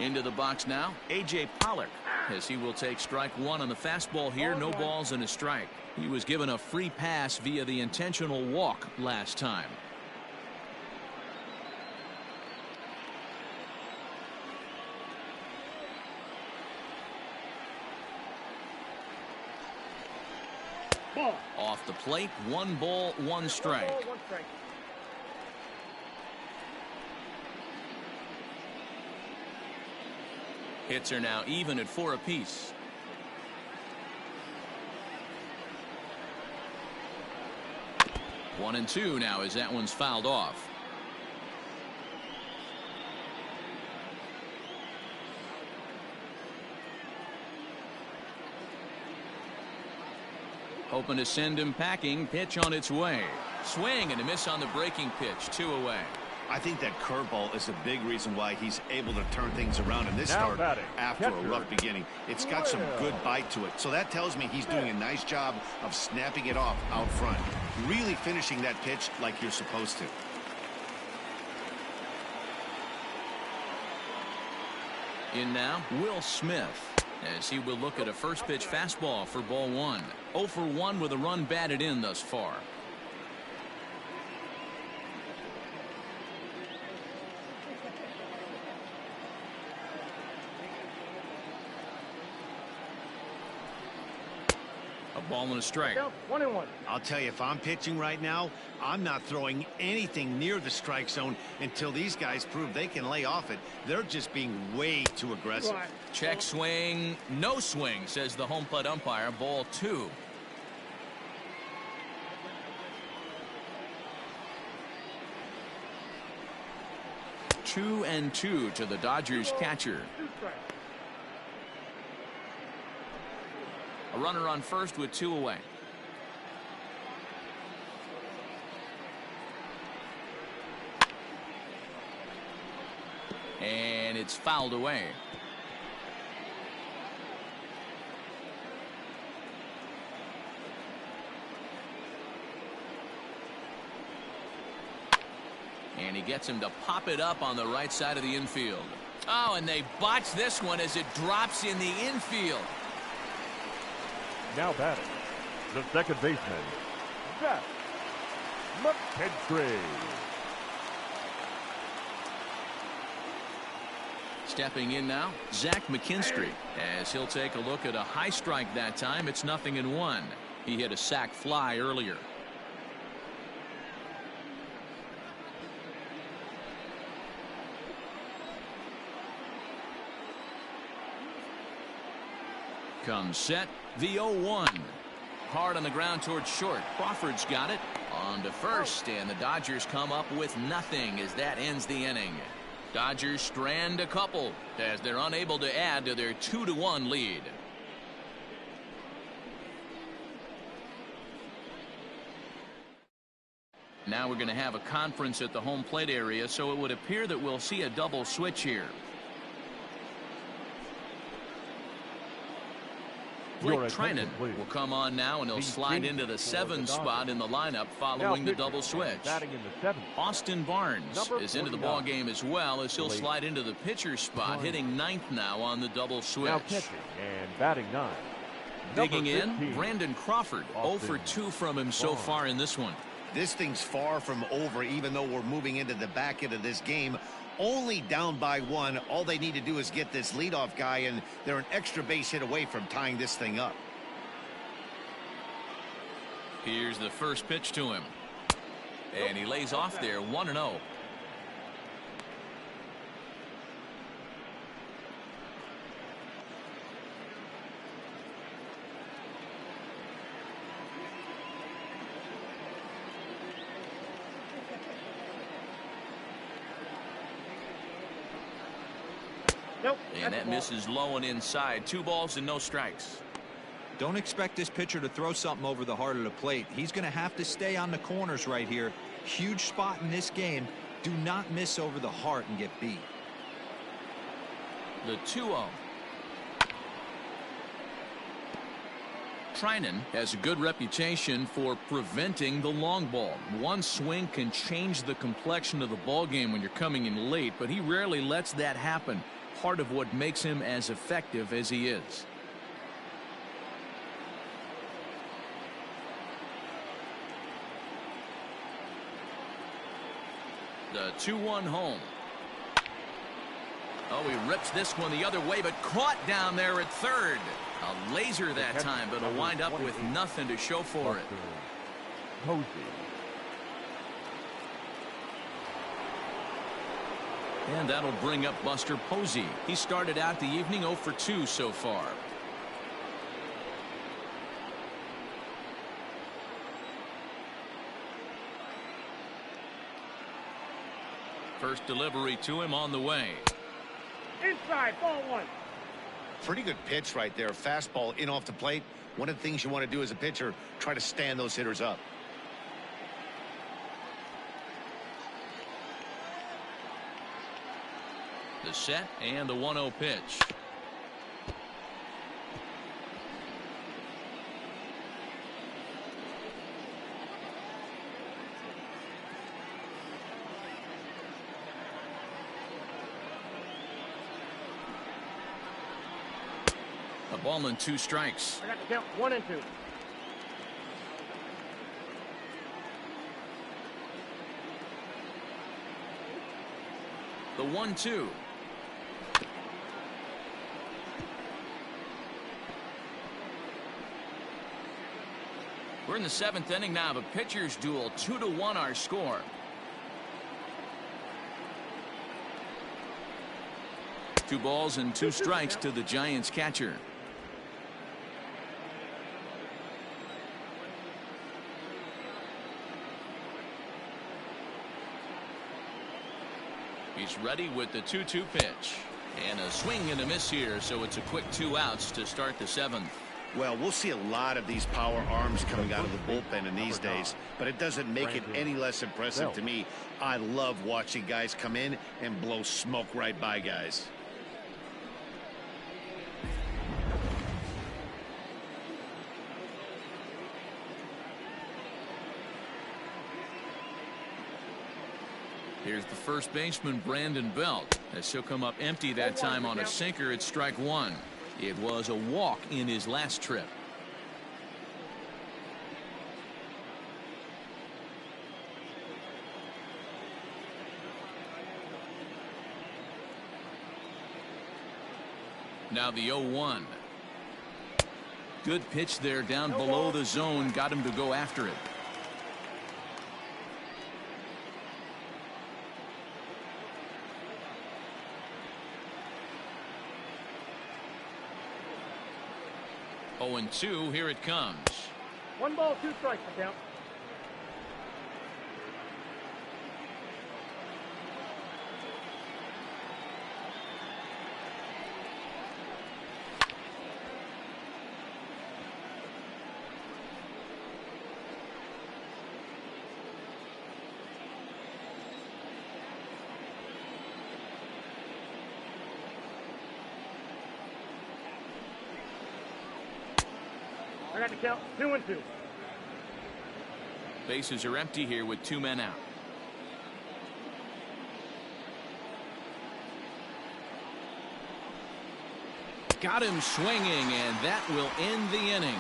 [SPEAKER 7] Into the box now, A.J. Pollock, as he will take strike 1 on the fastball here. No balls and a strike. He was given a free pass via the intentional walk last time.
[SPEAKER 11] Ball.
[SPEAKER 7] Off the plate, 1 ball, 1 strike.
[SPEAKER 11] 1 ball, 1 strike.
[SPEAKER 7] Hits are now even at 4 apiece. One and 2 now as that one's fouled off. Hoping to send him packing. Pitch on its way. Swing and a miss on the breaking pitch. 2 away.
[SPEAKER 6] I think that curveball is a big reason why he's able to turn things around in this start after a rough beginning. It's got some good bite to it. So that tells me he's doing a nice job of snapping it off out front. Really finishing that pitch like you're supposed to.
[SPEAKER 7] In now, Will Smith, as he will look at a first pitch fastball for ball 1. 0 for 1 with a run batted in thus far. A ball and a strike.
[SPEAKER 11] 1-1.
[SPEAKER 6] I'll tell you, if I'm pitching right now, I'm not throwing anything near the strike zone until these guys prove they can lay off it. They're just being way too aggressive.
[SPEAKER 11] Right.
[SPEAKER 7] Check swing. No swing, says the home plate umpire. Ball 2. Two and 2 to the Dodgers catcher. A runner on first with 2 away. And it's fouled away. And he gets him to pop it up on the right side of the infield. Oh, and they botch this one as it drops in the infield.
[SPEAKER 5] Now batting, the second baseman, Zach McKinstry.
[SPEAKER 7] Stepping in now, Zach McKinstry, as he'll take a look at a high strike that time. It's 0-1. He hit a sac fly earlier. Comes set, the 0-1. Hard on the ground towards short. Crawford's got it on to first, and the Dodgers come up with nothing as that ends the inning. Dodgers strand a couple as they're unable to add to their 2-1 lead. Now we're going to have a conference at the home plate area, so it would appear that we'll see a double switch here. Blake Trinan will come on now, and he'll slide into the 7 spot in the lineup following the double switch. Austin Barnes is into the ball game as well, as he'll slide into the pitcher spot, hitting 9th now on the double switch.
[SPEAKER 5] Now pitching and batting 9.
[SPEAKER 7] Digging in, Brandon Crawford. 0 for 2 from him so far in this one.
[SPEAKER 6] This thing's far from over, even though we're moving into the back end of this game. Only down by 1. All they need to do is get this leadoff guy, and they're an extra base hit away from tying this thing up.
[SPEAKER 7] Here's the first pitch to him. And he lays off there, 1-0. And that misses low and inside. 2 balls and no strikes.
[SPEAKER 3] Don't expect this pitcher to throw something over the heart of the plate. He's going to have to stay on the corners right here. Huge spot in this game. Do not miss over the heart and get beat.
[SPEAKER 7] The 2-0. Trinan has a good reputation for preventing the long ball. One swing can change the complexion of the ball game when you're coming in late, but he rarely lets that happen. Part of what makes him as effective as he is. The 2-1 home. Oh, he rips this one the other way, but caught down there at third. A laser that time, but will wind up with nothing to show for it.
[SPEAKER 5] Posey.
[SPEAKER 7] And that'll bring up Buster Posey. He started out the evening 0 for 2 so far. First delivery to him on the way.
[SPEAKER 11] Inside, ball 1.
[SPEAKER 6] Pretty good pitch right there. Fastball in off the plate. One of the things you want to do as a pitcher, try to stand those hitters up.
[SPEAKER 7] The set and the 1-0 pitch. A ball and 2 strikes.
[SPEAKER 11] I got to count 1 and 2.
[SPEAKER 7] The 1-2. We're in the 7th inning now of a pitcher's duel. 2-1 our score. Two balls and 2 strikes to the Giants catcher. He's ready with the 2-2 pitch. And a swing and a miss here, so it's a quick 2 outs to start the 7th.
[SPEAKER 6] Well, we'll see a lot of these power arms coming out of the bullpen in these days, but it doesn't make it any less impressive to me. I love watching guys come in and blow smoke right by guys.
[SPEAKER 7] Here's the first baseman, Brandon Belt, as he'll come up empty that time on a sinker at strike 1. It was a walk in his last trip. Now the 0-1. Good pitch there down below the zone, got him to go after it. Oh, and 2, here it comes.
[SPEAKER 11] 1 ball, 2 strikes, the count. I got to count 2 and 2.
[SPEAKER 7] Bases are empty here with 2 men out. Got him swinging, and that will end the inning.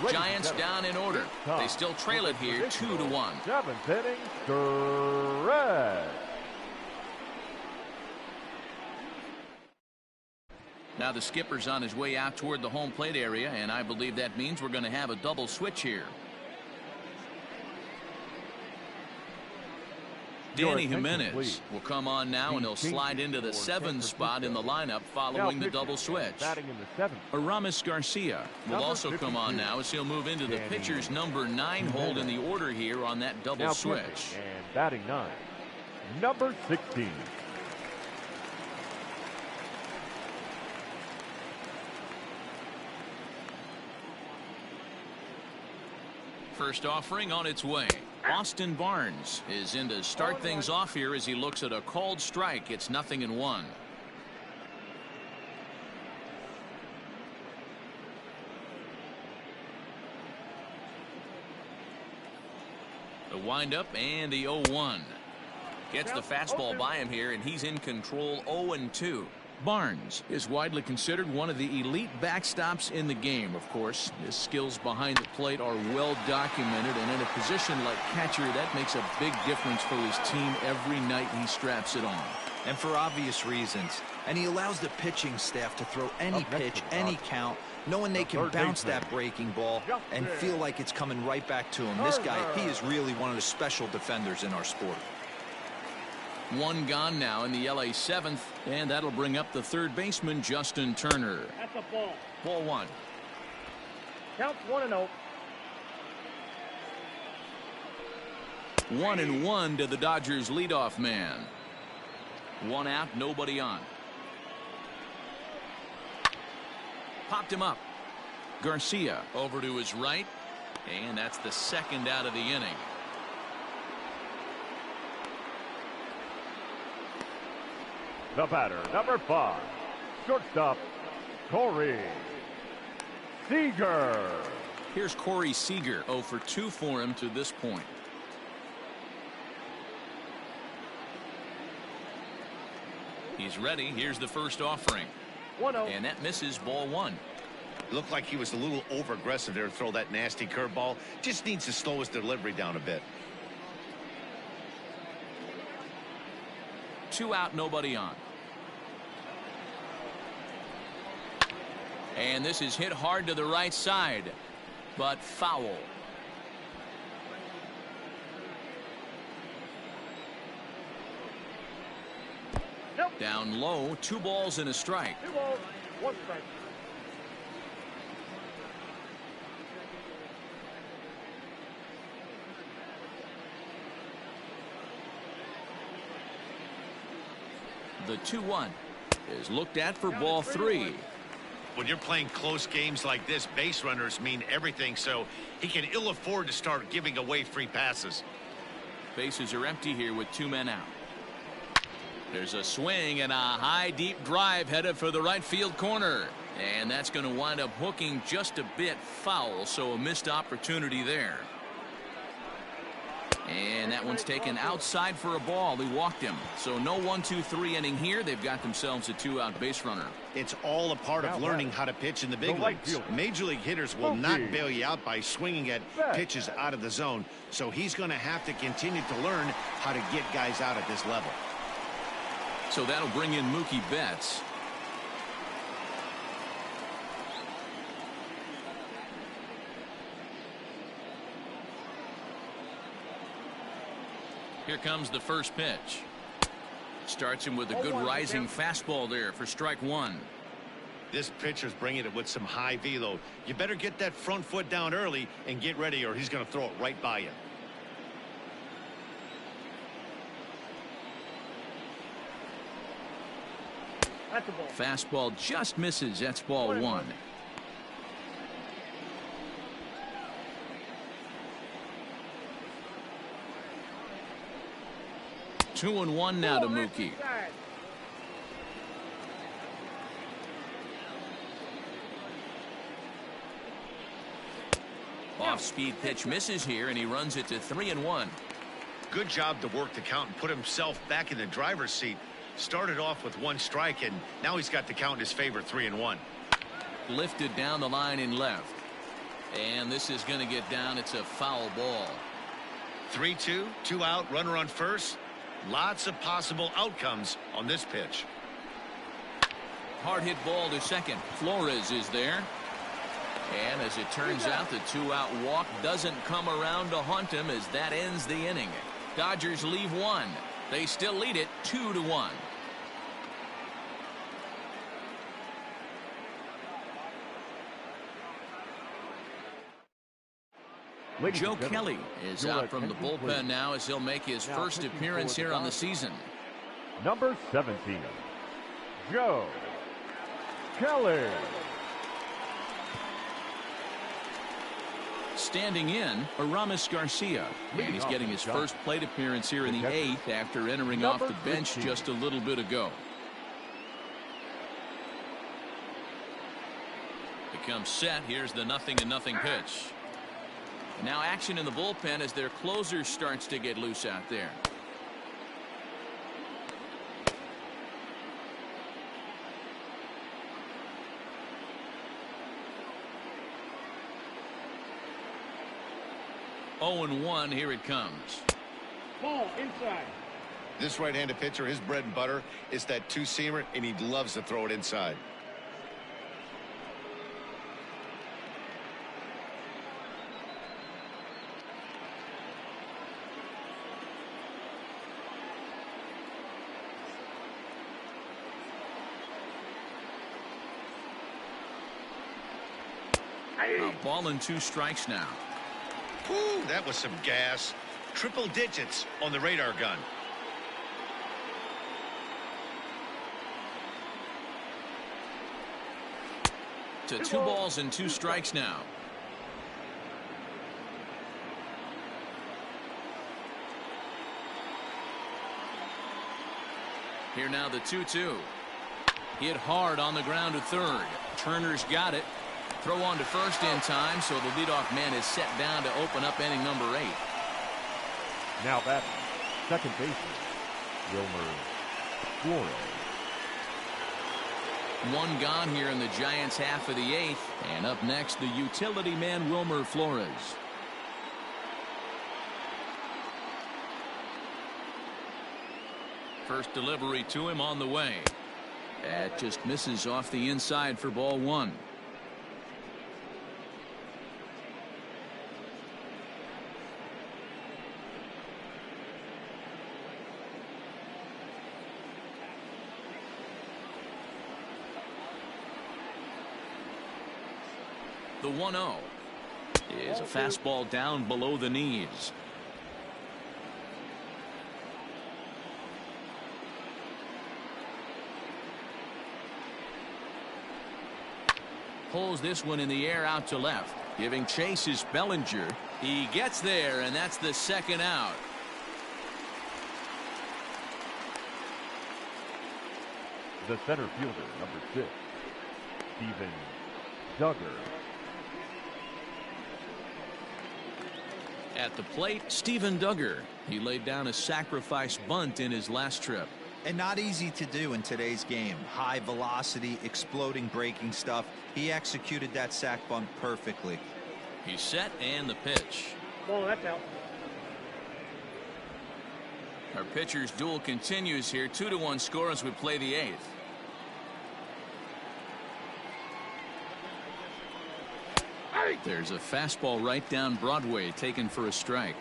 [SPEAKER 7] Giants down in order. They still trail it here 2-1.
[SPEAKER 5] 7th inning, stretch.
[SPEAKER 7] Now the skipper's on his way out toward the home plate area, and I believe that means we're going to have a double switch here. Danny Jimenez will come on now, and he'll slide into the 7th spot in the lineup following the double switch. Aramis Garcia will also come on now, as he'll move into the pitcher's number 9 hold in the order here on that double switch.
[SPEAKER 5] And batting 9, number 16.
[SPEAKER 7] First offering on its way. Austin Barnes is in to start things off here as he looks at a called strike. It's 0-1. The windup and the 0-1. Gets the fastball by him here, and he's in control. 0-2. Barnes is widely considered one of the elite backstops in the game. Of course, his skills behind the plate are well documented, and in a position like catcher, that makes a big difference for his team every night he straps it on.
[SPEAKER 3] And for obvious reasons. And he allows the pitching staff to throw any pitch, any count, knowing they can bounce that breaking ball and feel like it's coming right back to him. This guy, he is really one of the special defenders in our sport.
[SPEAKER 7] 1 gone now in the LA 7th, and that'll bring up the third baseman, Justin Turner.
[SPEAKER 11] That's a ball.
[SPEAKER 7] Ball 1.
[SPEAKER 11] Count 1-0.
[SPEAKER 7] 1-1 to the Dodgers leadoff man. 1 out, nobody on. Popped him up.
[SPEAKER 4] Garcia over to his right, and that's the second out of the inning.
[SPEAKER 5] The batter, number 5, shortstop, Corey Seager.
[SPEAKER 4] Here's Corey Seager, 0 for 2 for him to this point. He's ready. Here's the first offering.
[SPEAKER 11] 1-0.
[SPEAKER 4] And that misses, ball 1.
[SPEAKER 6] Looked like he was a little over-aggressive there to throw that nasty curveball. Just needs to slow his delivery down a bit.
[SPEAKER 4] 2 out, nobody on. And this is hit hard to the right side, but foul.
[SPEAKER 11] Nope.
[SPEAKER 4] Down low, 2 balls and a strike.
[SPEAKER 11] 2 balls, 1 strike.
[SPEAKER 4] The 2-1 is looked at for ball 3.
[SPEAKER 6] When you're playing close games like this, base runners mean everything, so he can ill afford to start giving away free passes.
[SPEAKER 4] Bases are empty here with 2 men out. There's a swing and a high deep drive headed for the right field corner, and that's going to wind up hooking just a bit foul, so a missed opportunity there. And that one's taken outside for a ball. He walked him. So no 1-2-3 inning here. They've got themselves a 2-out base runner.
[SPEAKER 6] It's all a part of learning how to pitch in the big leagues. Major league hitters will not bail you out by swinging at pitches out of the zone. So he's going to have to continue to learn how to get guys out at this level.
[SPEAKER 4] So that'll bring in Mookie Betts. Here comes the first pitch. Starts him with a good rising fastball there for strike 1.
[SPEAKER 6] This pitcher's bringing it with some high velo. You better get that front foot down early and get ready, or he's going to throw it right by you.
[SPEAKER 11] That's a ball.
[SPEAKER 4] Fastball just misses. That's ball 1. Two and 1 now to Mookie. Off-speed pitch misses here, and he runs it to 3-1.
[SPEAKER 6] Good job to work the count and put himself back in the driver's seat. Started off with 1 strike, and now he's got the count in his favor, 3-1.
[SPEAKER 4] Lifted down the line in left. And this is going to get down. It's a foul ball.
[SPEAKER 6] 3-2, 2 out, runner on first. Lots of possible outcomes on this pitch.
[SPEAKER 4] Hard hit ball to second. Flores is there. And as it turns out, the 2-out walk doesn't come around to haunt him as that ends the inning. Dodgers leave 1. They still lead it 2-1. Joe Kelly is out from the bullpen now as he'll make his first appearance here on the season.
[SPEAKER 5] Number 17, Joe Kelly.
[SPEAKER 4] Standing in, Aramis Garcia. And he's getting his first plate appearance here in the 8th after entering off the bench just a little bit ago. Becomes set. Here's the 0-0 pitch. Now action in the bullpen as their closer starts to get loose out there. Oh, 0-1, here it comes.
[SPEAKER 11] Ball inside.
[SPEAKER 6] This right-handed pitcher, his bread and butter is that 2-seamer, and he loves to throw it inside.
[SPEAKER 4] A ball and 2 strikes now.
[SPEAKER 6] Whew, that was some gas. Triple digits on the radar gun.
[SPEAKER 4] To 2 balls and 2 strikes now. Here now the 2-2. Hit hard on the ground to third. Turner's got it. Throw on to first in time, so the leadoff man is set down to open up inning number 8.
[SPEAKER 5] Now batting, second baseman, Wilmer Flores.
[SPEAKER 4] 1 gone here in the Giants' half of the 8th. And up next, the utility man, Wilmer Flores. First delivery to him on the way. That just misses off the inside for ball 1. The 1-0 is a fastball down below the knees. Pulls this one in the air out to left. Giving chase is Bellinger. He gets there, and that's the second out.
[SPEAKER 5] The center fielder, number 6, Steven Duggar.
[SPEAKER 4] At the plate, Steven Duggar. He laid down a sacrifice bunt in his last trip.
[SPEAKER 3] And not easy to do in today's game. High velocity, exploding breaking stuff. He executed that sac bunt perfectly.
[SPEAKER 4] He's set, and the pitch.
[SPEAKER 11] Ball, that's out.
[SPEAKER 4] Our pitcher's duel continues here. 2-1 score as we play the 8th. There's a fastball right down Broadway, taken for a strike.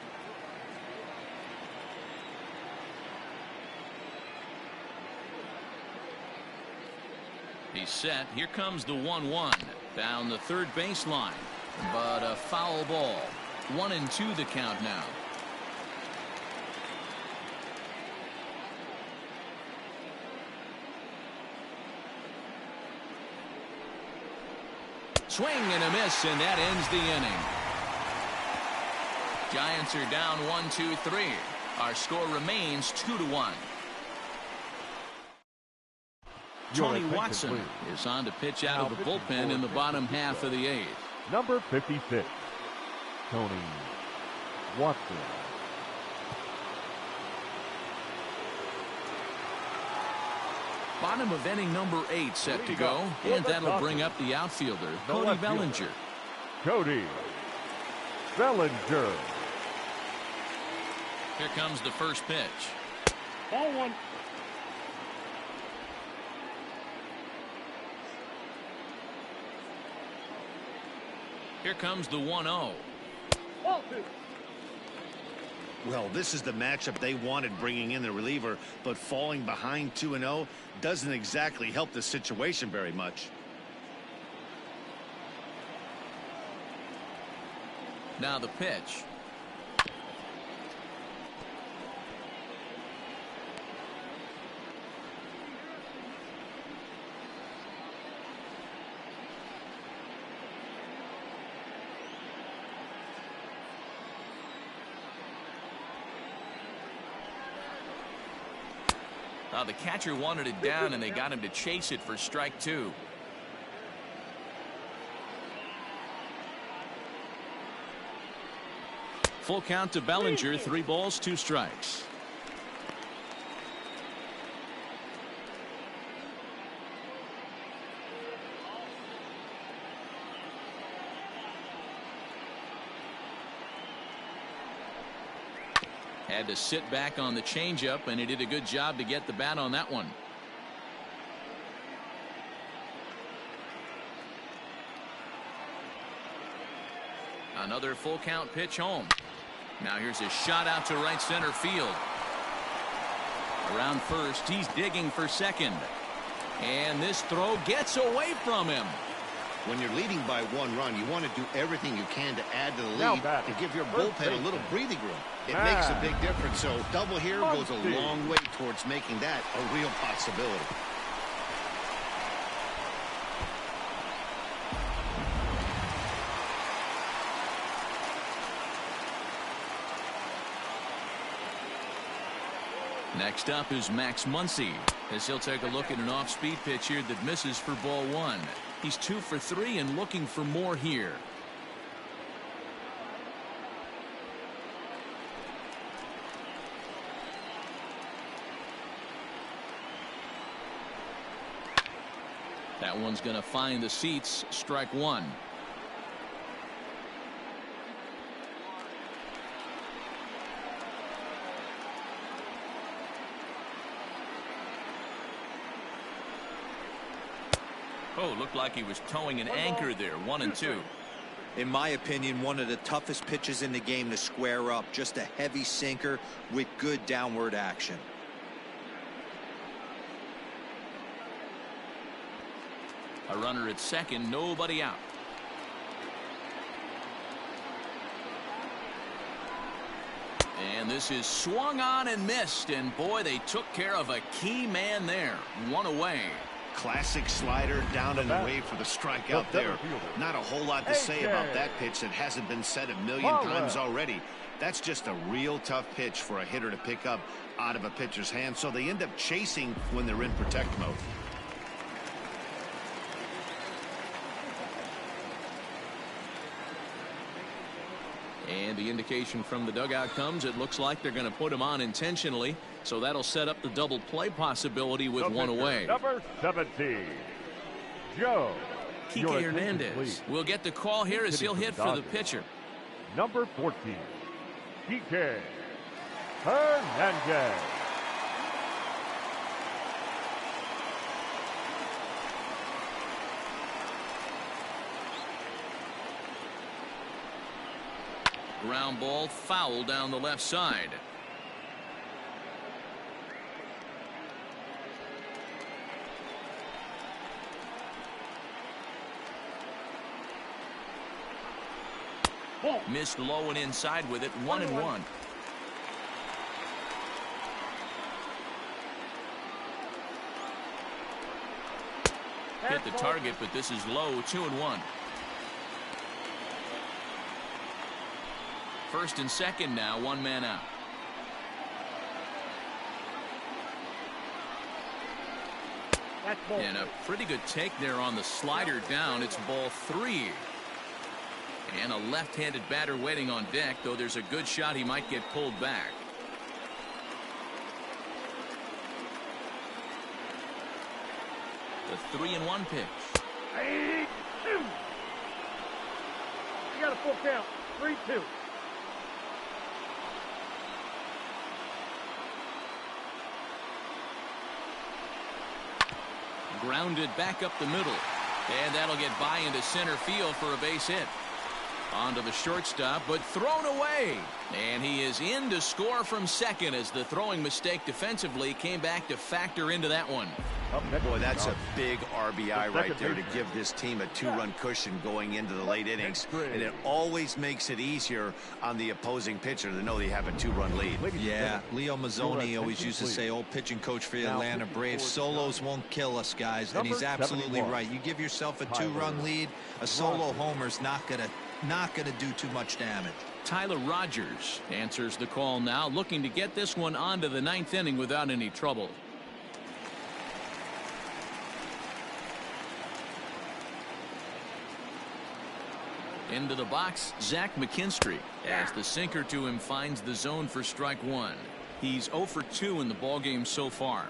[SPEAKER 4] He's set. Here comes the 1-1 down the third baseline, but a foul ball. 1-2 the count now. Swing and a miss, and that ends the inning. Giants are down 1-2-3. Our score remains 2-1. Tony Watson is on to pitch out of the bullpen in the bottom half of the 8th.
[SPEAKER 5] Number 56, Tony Watson.
[SPEAKER 4] Bottom of inning number 8 set to go, and that'll bring up the outfielder, Cody Bellinger.
[SPEAKER 5] Cody Bellinger.
[SPEAKER 4] Here comes the first pitch.
[SPEAKER 11] Ball 1.
[SPEAKER 4] Here comes the 1-0.
[SPEAKER 11] Ball 2.
[SPEAKER 6] Well, this is the matchup they wanted, bringing in the reliever, but falling behind 2-0 doesn't exactly help the situation very much.
[SPEAKER 4] Now the pitch. The catcher wanted it down, and they got him to chase it for strike 2. Full count to Bellinger. 3 balls, 2 strikes. Had to sit back on the changeup, and he did a good job to get the bat on that one. Another full count pitch home. Now here's a shot out to right center field. Around first, he's digging for second. And this throw gets away from him.
[SPEAKER 6] When you're leading by 1 run, you want to do everything you can to add to the lead and give your bullpen a little breathing room. It makes a big difference, so double here goes a long way towards making that a real possibility.
[SPEAKER 7] Next up is Max Muncy, as he'll take a look at an off-speed pitch here that misses for ball 1. He's 2 for 3 and looking for more here. That one's going to find the seats. Strike 1. Oh, looked like he was towing an anchor there. 1-2.
[SPEAKER 3] In my opinion, one of the toughest pitches in the game to square up. Just a heavy sinker with good downward action.
[SPEAKER 7] A runner at second, nobody out. And this is swung on and missed. And boy, they took care of a key man there. 1 away.
[SPEAKER 6] Classic slider down and away for the strikeout there. Not a whole lot to say about that pitch that hasn't been said a million times already. That's just a real tough pitch for a hitter to pick up out of a pitcher's hand. So they end up chasing when they're in protect mode.
[SPEAKER 7] And the indication from the dugout comes, it looks like they're going to put him on intentionally. So that'll set up the double play possibility with 1 away.
[SPEAKER 5] Number 17, Joe.
[SPEAKER 7] Kike Hernandez will get the call here as he'll hit for the pitcher.
[SPEAKER 5] Number 14, Kike Hernandez.
[SPEAKER 7] Ground ball foul down the left side. Missed low and inside with it. 1-1. Hit the target, but this is low. 2-1. First and second now, 1 man out. And a pretty good take there on the slider down. It's ball 3. And a left-handed batter waiting on deck, though there's a good shot he might get pulled back. The 3-1 pitch.
[SPEAKER 11] You got a full count. 3-2.
[SPEAKER 7] Grounded back up the middle. And that'll get by into center field for a base hit. Onto the shortstop, but thrown away. And he is in to score from second as the throwing mistake defensively came back to factor into that one.
[SPEAKER 6] Boy, that's a big RBI right there to give this team a 2-run cushion going into the late innings. And it always makes it easier on the opposing pitcher to know they have a 2-run lead.
[SPEAKER 3] Yeah, Leo Mazzoni always used to say, old pitching coach for the Atlanta Braves, solos won't kill us, guys. And he's absolutely right. You give yourself a 2-run lead, a solo homer's not gonna do too much damage.
[SPEAKER 7] Tyler Rogers answers the call now, looking to get this one onto the 9th inning without any trouble. Into the box, Zach McKinstry, as the sinker to him finds the zone for strike 1. He's 0 for 2 in the ballgame so far.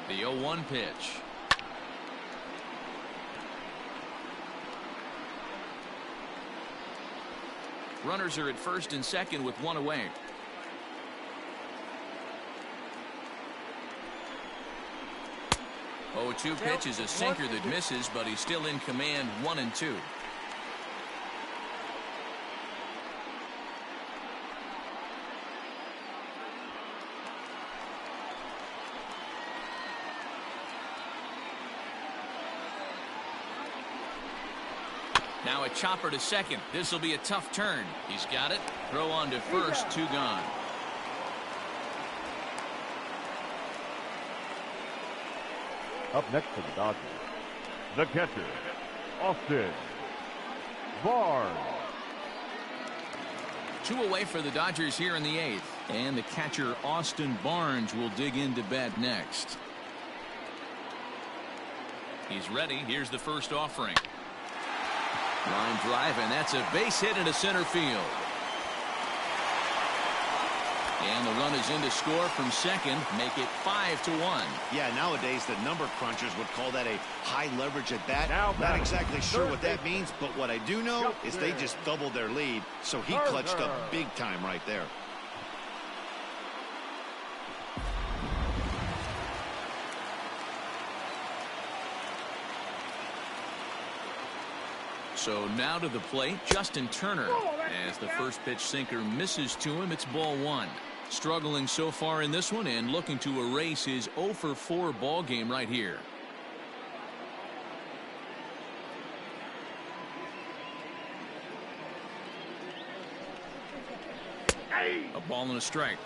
[SPEAKER 7] The 0-1 pitch. Runners are at first and second with 1 away. Oh, 2 pitch is a sinker that misses, but he's still in command. 1-2. Now a chopper to second. This will be a tough turn. He's got it. Throw on to first. 2 gone.
[SPEAKER 5] Up next for the Dodgers, the catcher, Austin Barnes.
[SPEAKER 7] 2 away for the Dodgers here in the 8th. And the catcher Austin Barnes will dig into bat next. He's ready. Here's the first offering. Line drive, and that's a base hit into center field. And the run is in to score from second, make it 5-1.
[SPEAKER 6] Yeah, nowadays the number crunchers would call that a high leverage at bat.
[SPEAKER 5] Now
[SPEAKER 6] Not exactly sure what that means, but what I do know is they just doubled their lead, so he clutched up big time right there.
[SPEAKER 7] So now to the plate, Justin Turner. As the first pitch sinker misses to him, it's ball 1. Struggling so far in this one and looking to erase his 0-for-4 ball game right here. A ball and a strike.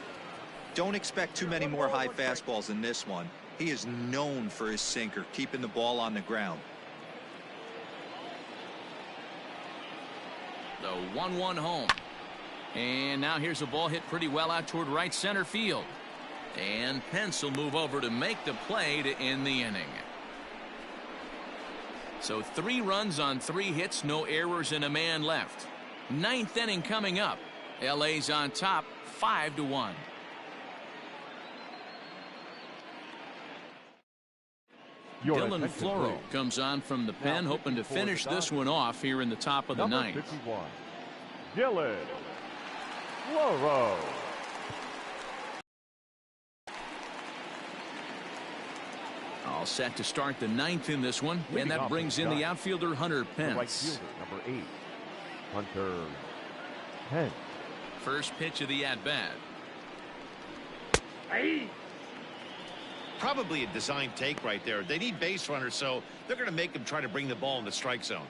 [SPEAKER 3] Don't expect too many more high fastballs in this one. He is known for his sinker, keeping the ball on the ground.
[SPEAKER 7] The 1-1 home. And now here's a ball hit pretty well out toward right center field. And Pence will move over to make the play to end the inning. So 3 runs on 3 hits, no errors, and a man left. 9th inning coming up. LA's on top, 5-1. Dylan Floro comes on from the pen, hoping to finish this one off here in the top of the 9th.
[SPEAKER 5] 51, Dylan Floro.
[SPEAKER 7] All set to start the 9th in this one, and that brings in the outfielder Hunter Pence.
[SPEAKER 5] Right fielder, number 8, Hunter Pence.
[SPEAKER 7] First pitch of the at-bat.
[SPEAKER 6] Probably a design take right there. They need base runners, so they're going to make him try to bring the ball in the strike zone.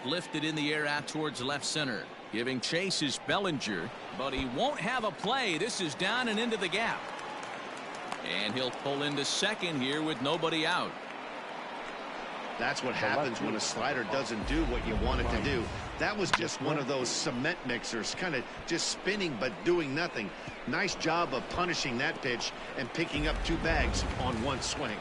[SPEAKER 7] Lifted in the air out towards left center. Giving chase is Bellinger, but he won't have a play. This is down and into the gap. And he'll pull into second here with nobody out.
[SPEAKER 6] That's what happens when a slider doesn't do what you want it to do. That was just one of those cement mixers, kind of just spinning but doing nothing. Nice job of punishing that pitch and picking up 2 bags on 1 swing.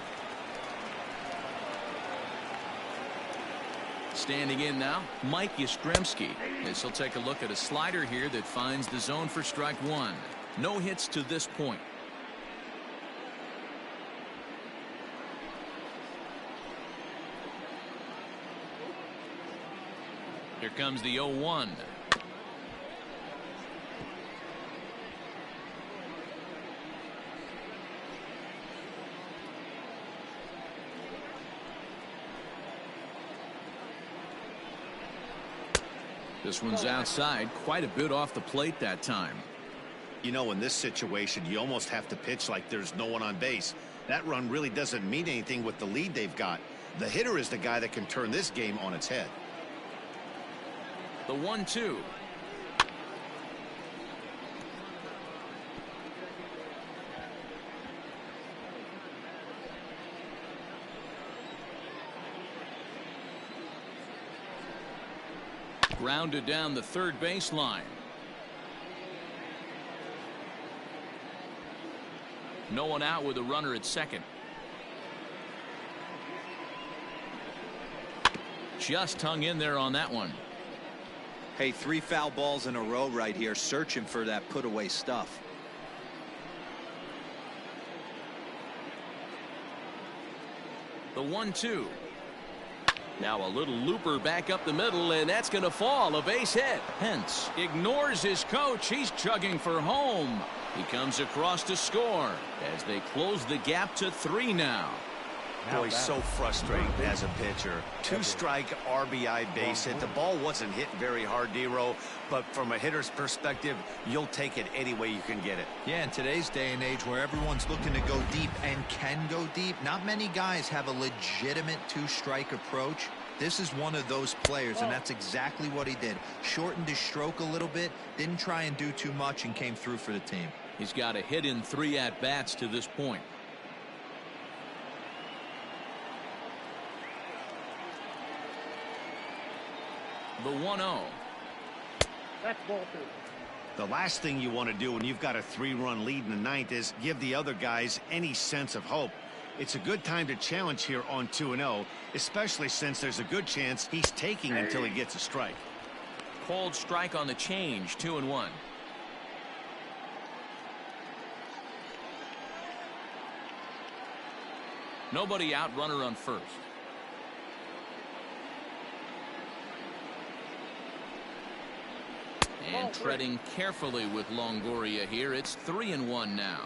[SPEAKER 7] Standing in now, Mike Yastrzemski, as he'll take a look at a slider here that finds the zone for strike 1. No hits to this point. Here comes the 0-1. This one's outside, quite a bit off the plate that time.
[SPEAKER 6] You know, in this situation, you almost have to pitch like there's no one on base. That run really doesn't mean anything with the lead they've got. The hitter is the guy that can turn this game on its head.
[SPEAKER 7] The 1-2. Grounded down the third baseline. No one out with a runner at second. Just hung in there on that one.
[SPEAKER 3] Hey, 3 foul balls in a row right here, searching for that put away stuff.
[SPEAKER 7] The 1-2. Now a little looper back up the middle, and that's going to fall. A base hit. Pence ignores his coach. He's chugging for home. He comes across to score as they close the gap to 3 now.
[SPEAKER 6] Boy, so frustrating as a pitcher. 2-strike RBI base hit. The ball wasn't hit very hard, D-Row, but from a hitter's perspective, you'll take it any way you can get it.
[SPEAKER 3] Yeah, in today's day and age where everyone's looking to go deep and can go deep, not many guys have a legitimate 2-strike approach. This is one of those players, and that's exactly what he did. Shortened his stroke a little bit, didn't try and do too much, and came through for the team.
[SPEAKER 7] He's got a hit in 3 at-bats to this point.
[SPEAKER 4] The 1-0.
[SPEAKER 11] That's ball 2.
[SPEAKER 6] The last thing you want to do when you've got a 3-run lead in the ninth is give the other guys any sense of hope. It's a good time to challenge here on 2-0, especially since there's a good chance he's taking until he gets a strike.
[SPEAKER 4] Called strike on the change, 2-1. Nobody out, runner on first. And treading carefully with Longoria here. It's 3-1 now.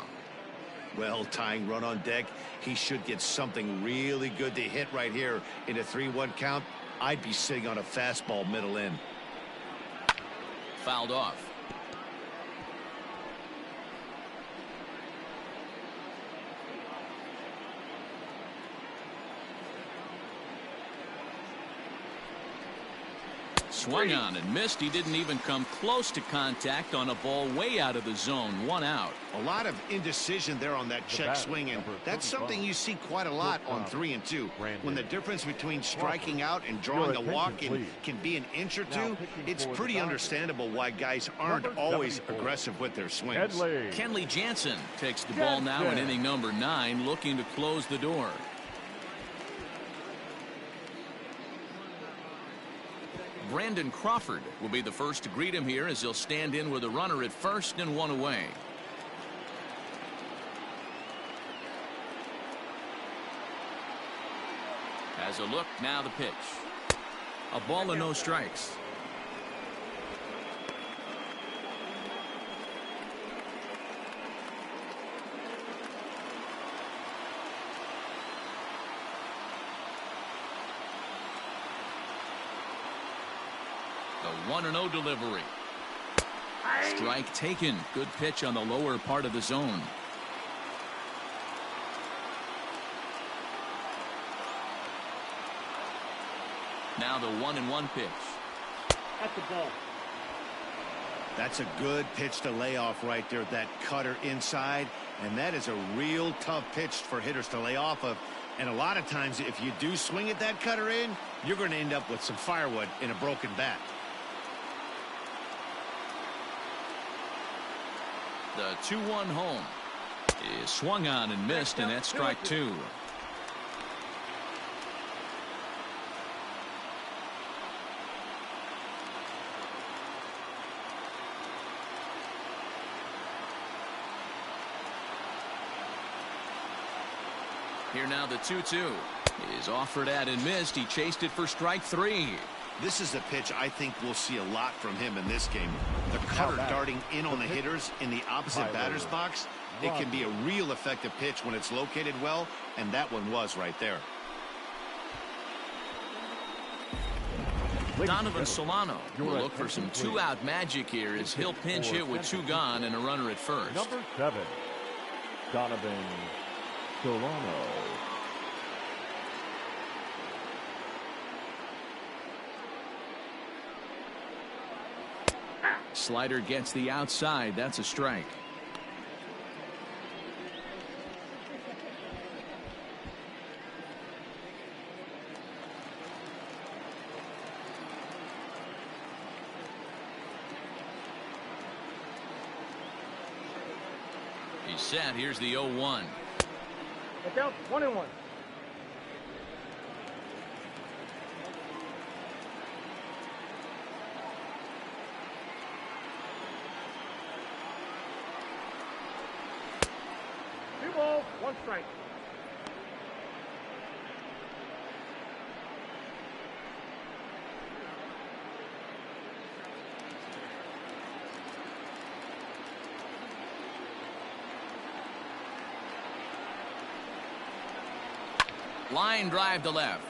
[SPEAKER 6] Well, tying run on deck. He should get something really good to hit right here in a 3-1 count. I'd be sitting on a fastball middle in.
[SPEAKER 4] Fouled off. Swung on and missed. He didn't even come close to contact on a ball way out of the zone. 1 out.
[SPEAKER 6] A lot of indecision there on that check swing, and that's something you see quite a lot on 3 and 2. When the difference between striking out and drawing a walk can be an inch or two, it's pretty understandable why guys aren't always aggressive with their swings.
[SPEAKER 4] Kenley Jansen takes the ball now in inning number 9, looking to close the door. Brandon Crawford will be the first to greet him here as he'll stand in with a runner at first and 1 away. Has a look, now the pitch. A ball and no strikes. The 1-0 delivery. Strike taken. Good pitch on the lower part of the zone. Now the 1-1 pitch.
[SPEAKER 11] That's the ball.
[SPEAKER 6] That's a good pitch to lay off right there. That cutter inside. And that is a real tough pitch for hitters to lay off of. And a lot of times if you do swing at that cutter in, you're going to end up with some firewood in a broken bat.
[SPEAKER 4] The 2-1 home is swung on and missed, and that's strike 2. Here now the 2-2 is offered at and missed. He chased it for strike 3.
[SPEAKER 6] This is a pitch I think we'll see a lot from him in this game. The cutter darting in on the hitters in the opposite batter's box. It can be a real effective pitch when it's located well, and that one was right there.
[SPEAKER 4] Donovan Solano will look for some 2-out magic here as he'll pinch hit with 2 gone and a runner at first.
[SPEAKER 5] Number 7, Donovan Solano.
[SPEAKER 4] Slider gets the outside. That's a strike. He's set. Here's the 0-1.
[SPEAKER 11] Look out, 1-1. Ball, 1 strike.
[SPEAKER 4] Line drive to left.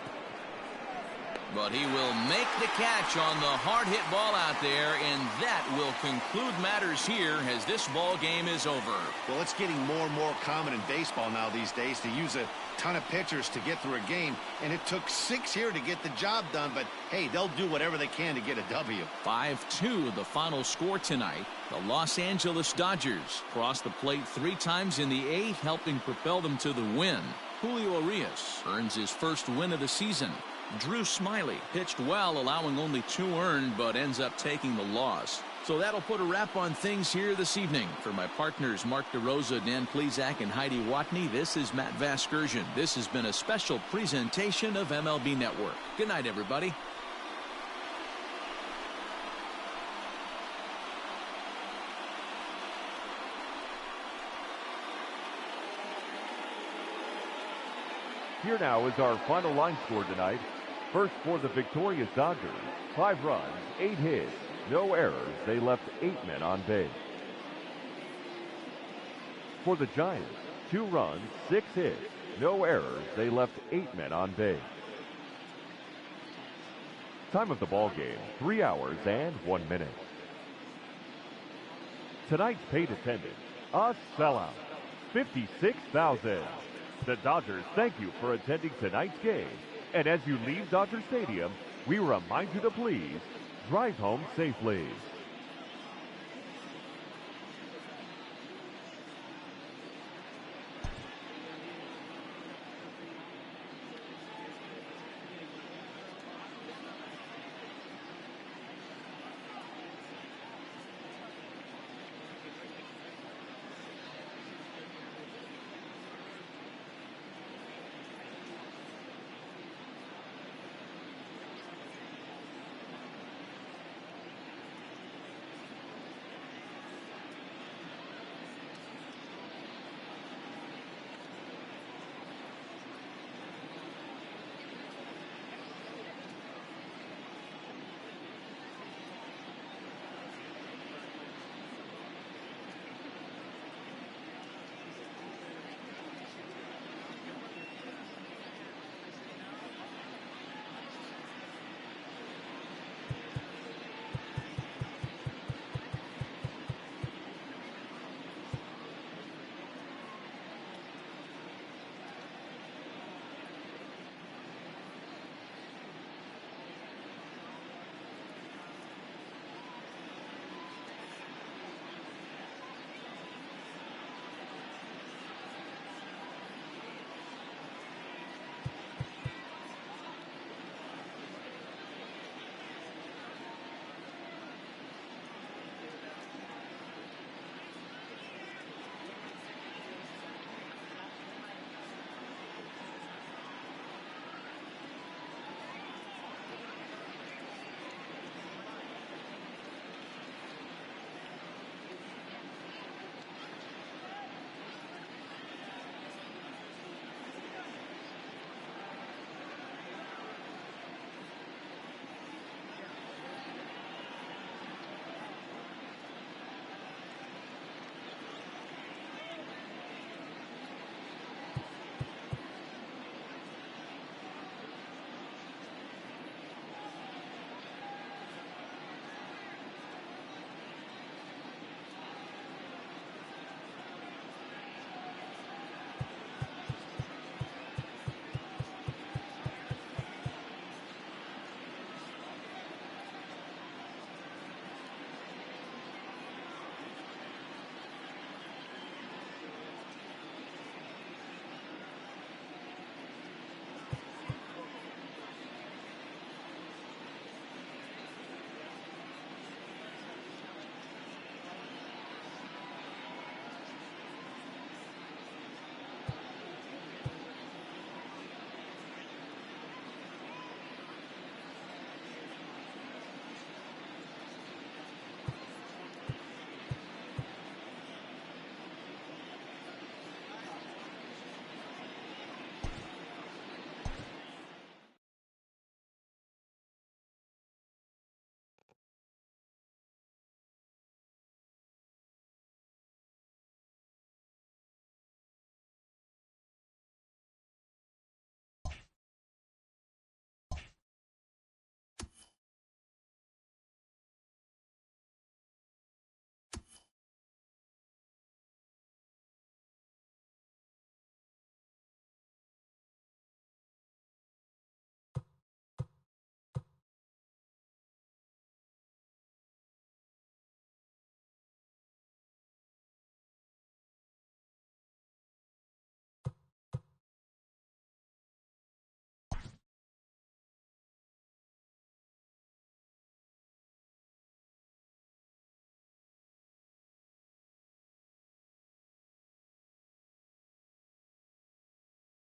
[SPEAKER 4] But he will make the catch on the hard hit ball out there, and that will conclude matters here as this ball game is over.
[SPEAKER 6] Well, it's getting more and more common in baseball now these days to use a ton of pitchers to get through a game, and it took 6 here to get the job done, but hey, they'll do whatever they can to get a W.
[SPEAKER 4] 5-2 the final score tonight. The Los Angeles Dodgers crossed the plate 3 times in the 8th, helping propel them to the win. Julio Urias earns his first win of the season. Drew Smiley pitched well, allowing only 2 earned, but ends up taking the loss. So that'll put a wrap on things here this evening. For my partners Mark DeRosa, Dan Plesac, and Heidi Watney, this is Matt Vasgersian. This has been a special presentation of MLB Network. Good night, everybody.
[SPEAKER 5] Here now is our final line score tonight. First for the victorious Dodgers, 5 runs, 8 hits, no errors. They left 8 men on base. For the Giants, 2 runs, 6 hits, no errors. They left 8 men on base. Time of the ball game, 3 hours and 1 minute. Tonight's paid attendance, a sellout, 56,000. The Dodgers thank you for attending tonight's game. And as you leave Dodger Stadium, we remind you to please drive home safely.